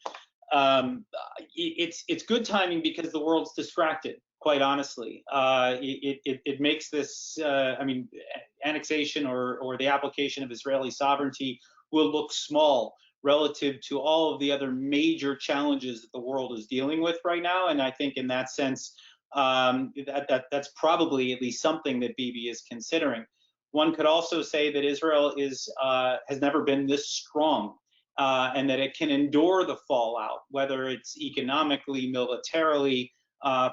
It's good timing because the world's distracted, quite honestly. It makes this, I mean, annexation or the application of Israeli sovereignty will look small relative to all of the other major challenges that the world is dealing with right now. And I think in that sense, that's probably at least something that Bibi is considering. One could also say that Israel has never been this strong, and that it can endure the fallout, whether it's economically, militarily,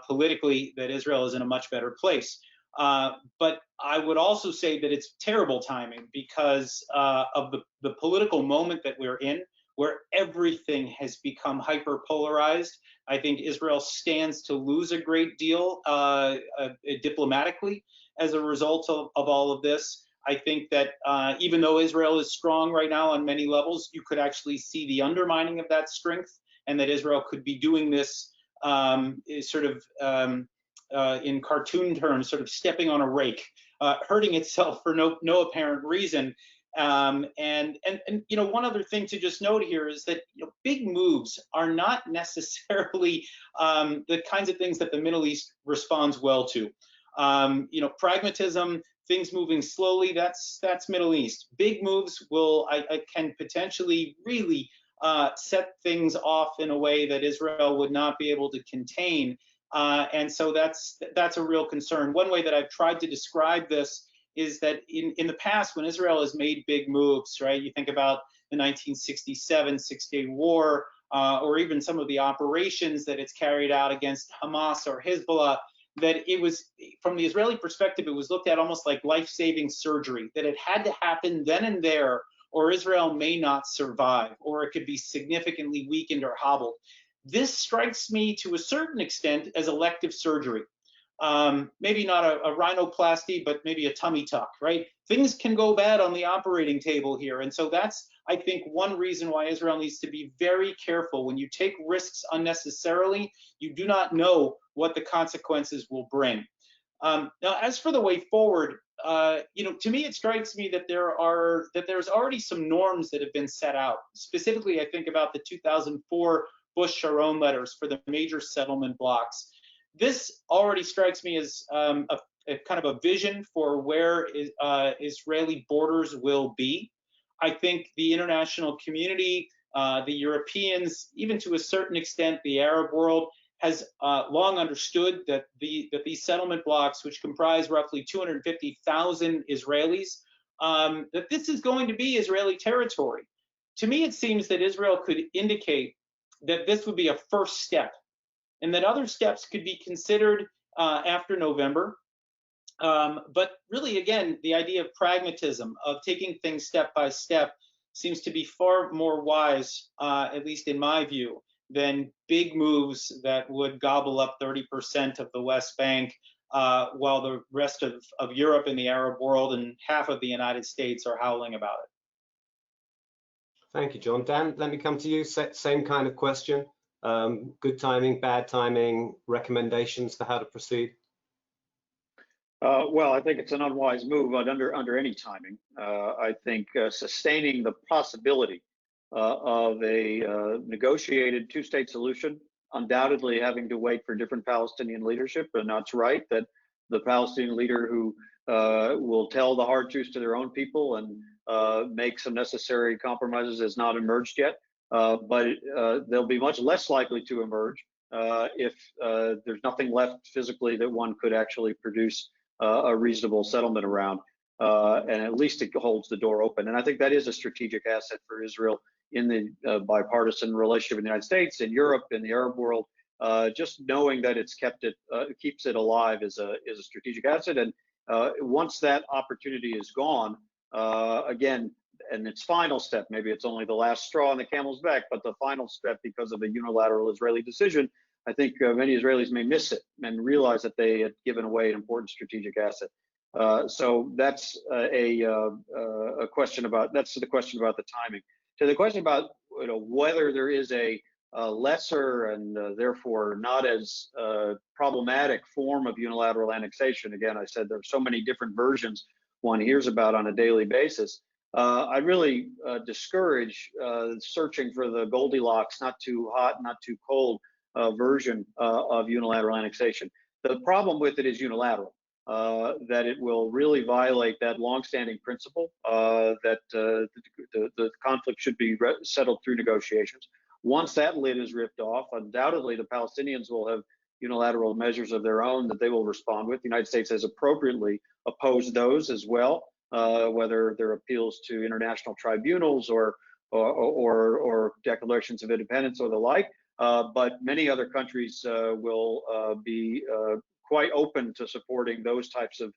politically, that Israel is in a much better place. But I would also say that it's terrible timing because of the political moment that we're in, where everything has become hyper-polarized. I think Israel stands to lose a great deal diplomatically as a result of all of this. I think that even though Israel is strong right now on many levels, you could actually see the undermining of that strength, and that Israel could be doing this in cartoon terms, sort of stepping on a rake, hurting itself for no apparent reason. And you know, one other thing to just note here is that big moves are not necessarily the kinds of things that the Middle East responds well to. Pragmatism, things moving slowly, that's Middle East. Big moves can potentially really set things off in a way that Israel would not be able to contain. And so that's a real concern. One way that I've tried to describe this is that in the past, when Israel has made big moves, right? You think about the 1967 Six-Day War, or even some of the operations that it's carried out against Hamas or Hezbollah, that it was, from the Israeli perspective, it was looked at almost like life-saving surgery, that it had to happen then and there, or Israel may not survive, or it could be significantly weakened or hobbled. This strikes me to a certain extent as elective surgery. Maybe not a rhinoplasty, but maybe a tummy tuck, right? Things can go bad on the operating table here. And so that's, I think, one reason why Israel needs to be very careful. When you take risks unnecessarily, you do not know what the consequences will bring. Now, as for the way forward, to me, it strikes me that there's already some norms that have been set out. Specifically, I think about the 2004 Bush-Sharon letters for the major settlement blocks. This already strikes me as a kind of a vision for where Israeli borders will be. I think the international community, the Europeans, even to a certain extent the Arab world, has long understood that these settlement blocks, which comprise roughly 250,000 Israelis, that this is going to be Israeli territory. To me, it seems that Israel could indicate that this would be a first step, and that other steps could be considered after November. But really, again, the idea of pragmatism, of taking things step by step, seems to be far more wise, at least in my view, than big moves that would gobble up 30% of the West Bank, while the rest of Europe and the Arab world and half of the United States are howling about it. Thank you, John. Dan, let me come to you. Same kind of question. Good timing, bad timing, recommendations for how to proceed? Well, I think it's an unwise move under any timing. I think sustaining the possibility of a negotiated two-state solution, undoubtedly having to wait for different Palestinian leadership, and that's right, that the Palestinian leader who will tell the hard truths to their own people and make some necessary compromises has not emerged yet. But they'll be much less likely to emerge if there's nothing left physically that one could actually produce a reasonable settlement around. And at least it holds the door open. And I think that is a strategic asset for Israel in the bipartisan relationship in the United States, in Europe, in the Arab world. Just knowing that it's keeps it alive is a strategic asset. And once that opportunity is gone, again, and its final step, maybe it's only the last straw on the camel's back, but the final step, because of a unilateral Israeli decision, I think many Israelis may miss it and realize that they had given away an important strategic asset. So that's a question about, that's the question about the timing. To the question about whether there is a lesser and therefore not as problematic form of unilateral annexation. Again, I said there are so many different versions one hears about on a daily basis. I really discourage searching for the Goldilocks, not too hot, not too cold version of unilateral annexation. The problem with it is unilateral, that it will really violate that longstanding principle that the conflict should be settled through negotiations. Once that lid is ripped off, undoubtedly the Palestinians will have unilateral measures of their own that they will respond with. The United States has appropriately opposed those as well, whether they're appeals to international tribunals or declarations of independence or the like. But many other countries will be quite open to supporting those types of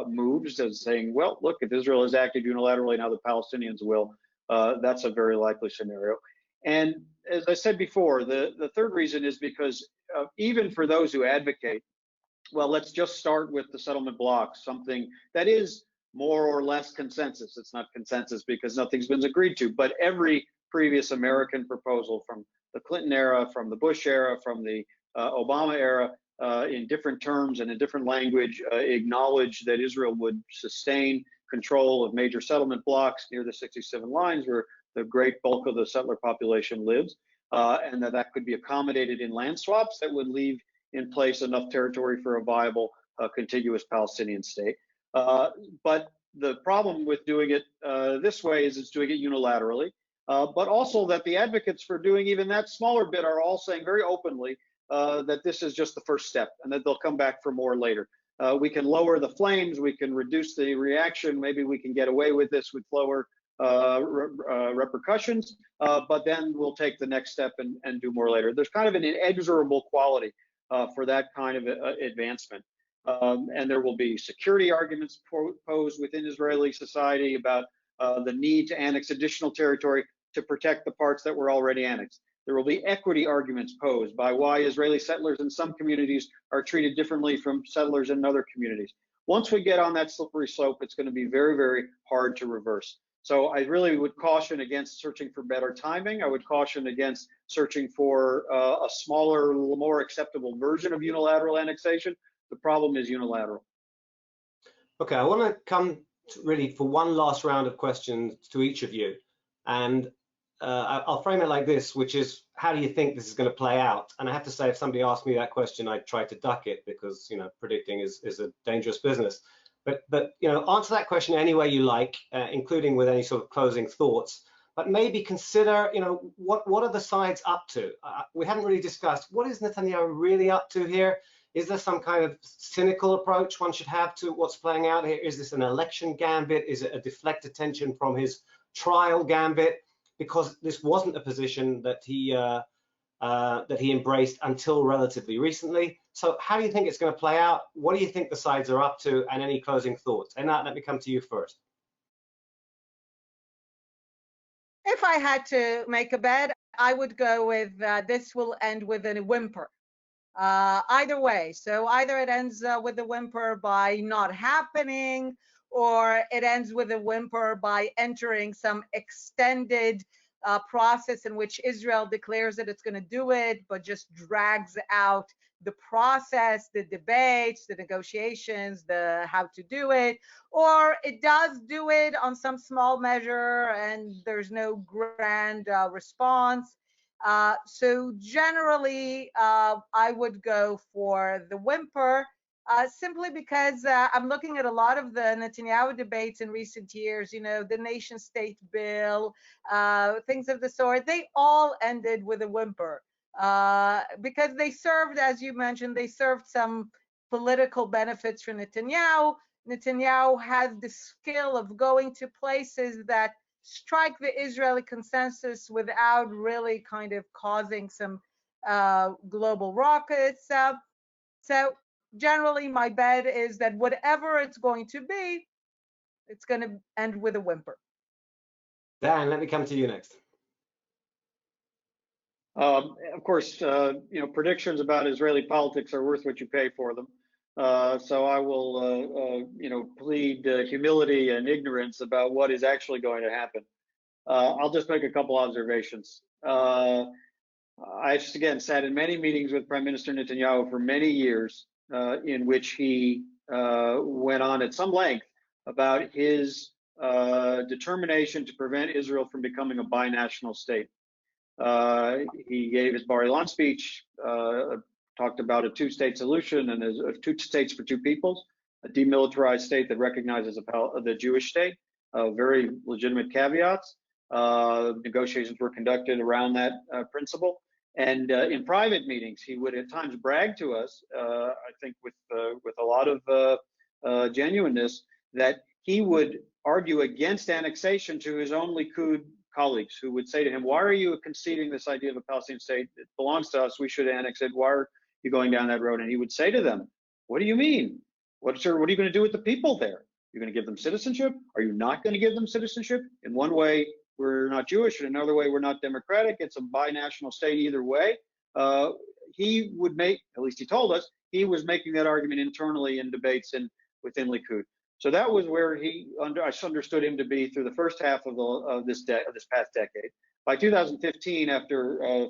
moves, as saying, well, look, if Israel has acted unilaterally, now the Palestinians will. That's a very likely scenario. And as I said before, the third reason is because even for those who advocate, well, let's just start with the settlement blocks, something that is more or less consensus. It's not consensus because nothing's been agreed to, but every previous American proposal from the Clinton era, from the Bush era, from the Obama era, in different terms and in different language, acknowledge that Israel would sustain control of major settlement blocks near the 67 lines where the great bulk of the settler population lives, and that could be accommodated in land swaps that would leave in place enough territory for a viable contiguous Palestinian state. But the problem with doing it this way is it's doing it unilaterally, but also that the advocates for doing even that smaller bit are all saying very openly that this is just the first step and that they'll come back for more later. We can lower the flames, we can reduce the reaction, maybe we can get away with this with lower repercussions, but then we'll take the next step and do more later. There's kind of an inexorable quality for that kind of advancement. And there will be security arguments posed within Israeli society about the need to annex additional territory to protect the parts that were already annexed. There will be equity arguments posed by why Israeli settlers in some communities are treated differently from settlers in other communities. Once we get on that slippery slope, it's going to be very, very hard to reverse. So I really would caution against searching for better timing. I would caution against searching for a smaller, more acceptable version of unilateral annexation. The problem is unilateral. Okay, I want to come to really for one last round of questions to each of you. And I'll frame it like this, which is, how do you think this is going to play out? And I have to say, if somebody asked me that question, I'd try to duck it because, you know, predicting is a dangerous business. But you know, answer that question any way you like, including with any sort of closing thoughts. But maybe consider, you know, what are the sides up to? We haven't really discussed, what is Netanyahu really up to here? Is there some kind of cynical approach one should have to what's playing out here? Is this an election gambit? Is it a deflect attention from his trial gambit? Because this wasn't a position that he embraced until relatively recently. So how do you think it's going to play out? What do you think the sides are up to? And any closing thoughts? Einat, let me come to you first. If I had to make a bet, I would go with this will end with a whimper. Either way. So either it ends with a whimper by not happening, or it ends with a whimper by entering some extended process in which Israel declares that it's going to do it, but just drags out the process, the debates, the negotiations, the how to do it, or it does do it on some small measure and there's no grand response. So generally, I would go for the whimper, simply because I'm looking at a lot of the Netanyahu debates in recent years, you know, the nation state bill, things of the sort, they all ended with a whimper. Because they served, as you mentioned, they served some political benefits for Netanyahu. Netanyahu has the skill of going to places that strike the Israeli consensus without really kind of causing some global rockets. So generally, my bet is that whatever it's going to be, it's going to end with a whimper. Dan, let me come to you next. Of course, you know, predictions about Israeli politics are worth what you pay for them. So I will, you know, plead humility and ignorance about what is actually going to happen. I'll just make a couple observations. I just, again, sat in many meetings with Prime Minister Netanyahu for many years, in which he went on at some length about his determination to prevent Israel from becoming a binational state. He gave his Bar Ilan speech, talked about a two-state solution and two states for two peoples, a demilitarized state that recognizes the Jewish state, very legitimate caveats. Negotiations were conducted around that principle. And in private meetings, he would at times brag to us, I think with a lot of genuineness, that he would argue against annexation to his own Likud colleagues, who would say to him, why are you conceding this idea of a Palestinian state? It belongs to us, we should annex it. Why are you going down that road? And he would say to them, what do you mean? What are you going to do with the people there? You're going to give them citizenship? Are you not going to give them citizenship? In one way, we're not Jewish, in another way, we're not democratic. It's a binational state either way. He would make, at least he told us, he was making that argument internally in debates within Likud. So that was where I understood him to be through the first half of this past decade. By 2015, after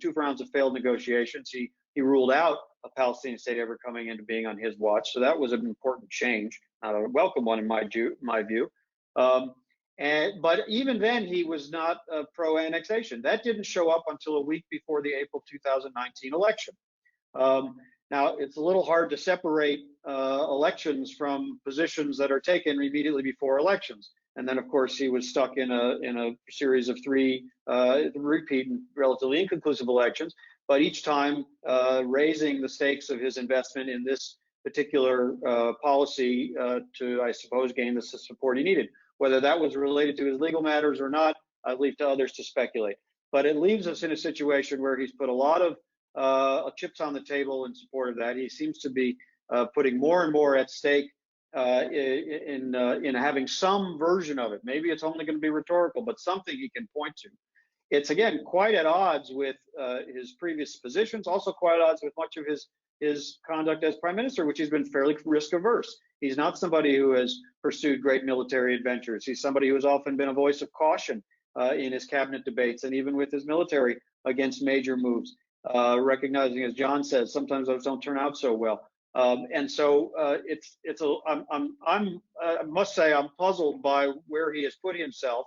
two rounds of failed negotiations, he ruled out a Palestinian state ever coming into being on his watch. So that was an important change, not a welcome one in my view. But even then, he was not pro-annexation. That didn't show up until a week before the April 2019 election. Now, it's a little hard to separate elections from positions that are taken immediately before elections. And then, of course, he was stuck in a series of three repeat and relatively inconclusive elections, but each time raising the stakes of his investment in this particular policy to, I suppose, gain the support he needed. Whether that was related to his legal matters or not, I leave to others to speculate. But it leaves us in a situation where he's put a lot of chips on the table in support of that. He seems to be putting more and more at stake in having some version of it. Maybe it's only going to be rhetorical, but something he can point to. It's, again, quite at odds with his previous positions, also quite at odds with much of his conduct as prime minister, which he's been fairly risk averse. He's not somebody who has pursued great military adventures. He's somebody who has often been a voice of caution in his cabinet debates and even with his military against major moves, recognizing, as John says, sometimes those don't turn out so well. And so I must say I'm puzzled by where he has put himself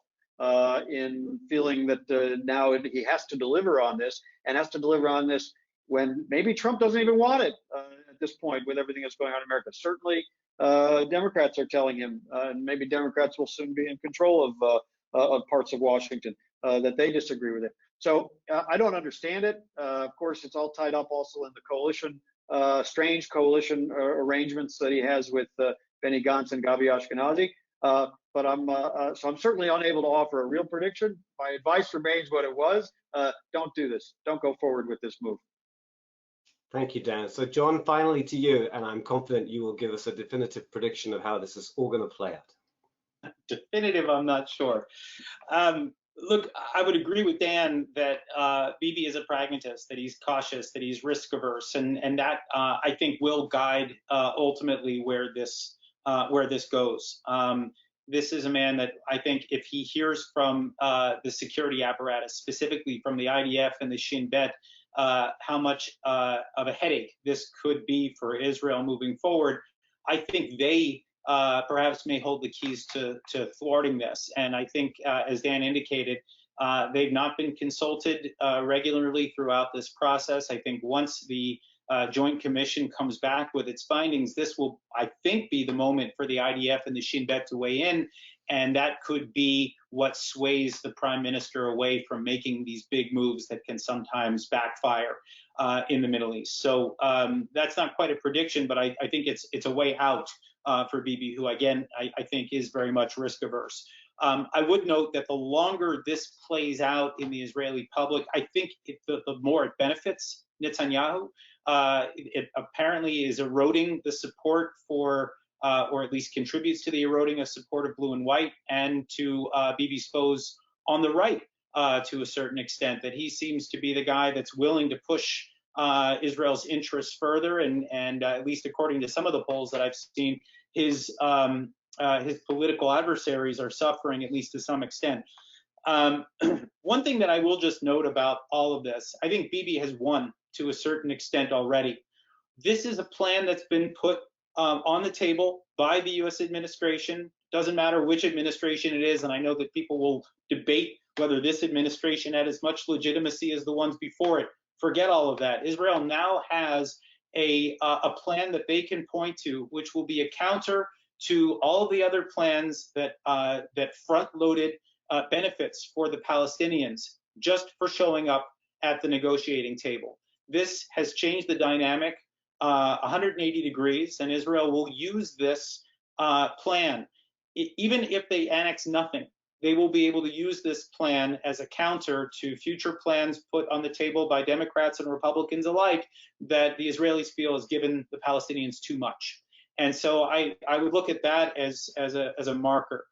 in feeling that now he has to deliver on this, and has to deliver on this when maybe Trump doesn't even want it at this point with everything that's going on in America. Certainly, Democrats are telling him, and maybe Democrats will soon be in control of parts of Washington, that they disagree with it. So I don't understand it. Of course, it's all tied up also in the coalition, strange coalition arrangements that he has with Benny Gantz and Gabi Ashkenazi. But so I'm certainly unable to offer a real prediction. My advice remains what it was. Don't do this. Don't go forward with this move. Thank you, Dan. So John, finally to you, and I'm confident you will give us a definitive prediction of how this is all going to play out. Definitive, I'm not sure. Look, I would agree with Dan that Bibi is a pragmatist, that he's cautious, that he's risk averse, and that I think will guide ultimately where this goes. This is a man that I think if he hears from the security apparatus, specifically from the IDF and the Shin Bet, how much of a headache this could be for Israel moving forward, I think they perhaps may hold the keys to thwarting this. And I think, as Dan indicated, they've not been consulted regularly throughout this process. I think once the Joint Commission comes back with its findings, this will, I think, be the moment for the IDF and the Shin Bet to weigh in, and that could be what sways the Prime Minister away from making these big moves that can sometimes backfire in the Middle East. So that's not quite a prediction, but I think it's a way out for Bibi, who, again, I think is very much risk averse. I would note that the longer this plays out in the Israeli public, I think the more it benefits Netanyahu. It apparently is eroding the support for, or at least contributes to the eroding of support of blue and white, and to Bibi's foes on the right to a certain extent, that he seems to be the guy that's willing to push Israel's interests further, and at least according to some of the polls that I've seen, his political adversaries are suffering, at least to some extent. One thing that I will just note about all of this, I think Bibi has won to a certain extent already. This is a plan that's been put on the table by the U.S. administration. Doesn't matter which administration it is, and I know that people will debate whether this administration had as much legitimacy as the ones before it. Forget all of that. Israel now has a plan that they can point to, which will be a counter to all of the other plans that front-loaded benefits for the Palestinians just for showing up at the negotiating table. This has changed the dynamic 180 degrees, and Israel will use this plan. Even if they annex nothing, they will be able to use this plan as a counter to future plans put on the table by Democrats and Republicans alike that the Israelis feel has given the Palestinians too much. And so I would look at that as a marker.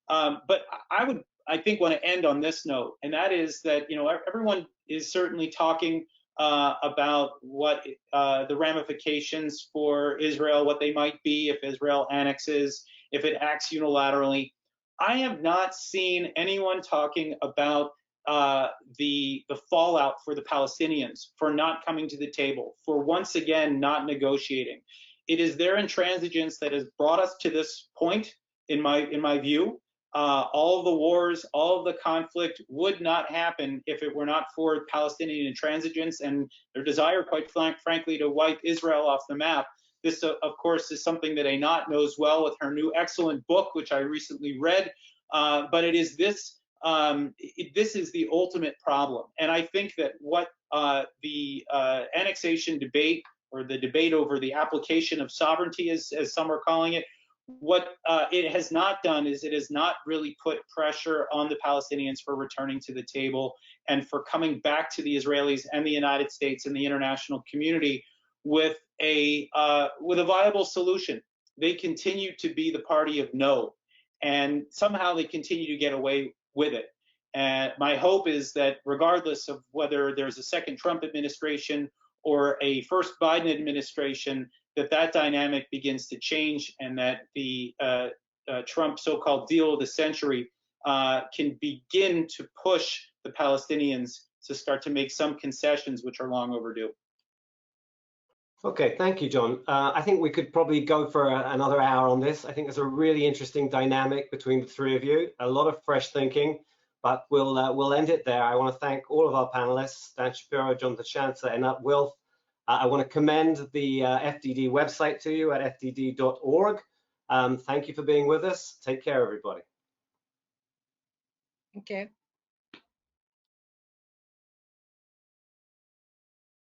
But I think want to end on this note, and that is that, you know, everyone is certainly talking about what the ramifications for Israel, what they might be if Israel annexes, if it acts unilaterally. I have not seen anyone talking about the fallout for the Palestinians for not coming to the table, for once again not negotiating. It is their intransigence that has brought us to this point, in my view. All of the wars, all of the conflict would not happen if it were not for Palestinian intransigence and their desire, quite frankly, to wipe Israel off the map. This, of course, is something that Einat knows well with her new excellent book, which I recently read. But it is this. This is the ultimate problem, and I think that what the annexation debate or the debate over the application of sovereignty, as some are calling it, what it has not done is it has not really put pressure on the Palestinians for returning to the table and for coming back to the Israelis and the United States and the international community with a viable solution. They continue to be the party of no, and somehow they continue to get away with it. And my hope is that regardless of whether there's a second Trump administration or a first Biden administration, that dynamic begins to change, and that the Trump so-called deal of the century can begin to push the Palestinians to start to make some concessions which are long overdue. Okay, thank you, John. I think we could probably go for another hour on this. I think there's a really interesting dynamic between the three of you, a lot of fresh thinking, but we'll end it there. I want to thank all of our panelists, Dan Shapiro, John DeChanza, and Wilf. I want to commend the FDD website to you at fdd.org. Thank you for being with us. Take care, everybody. Okay.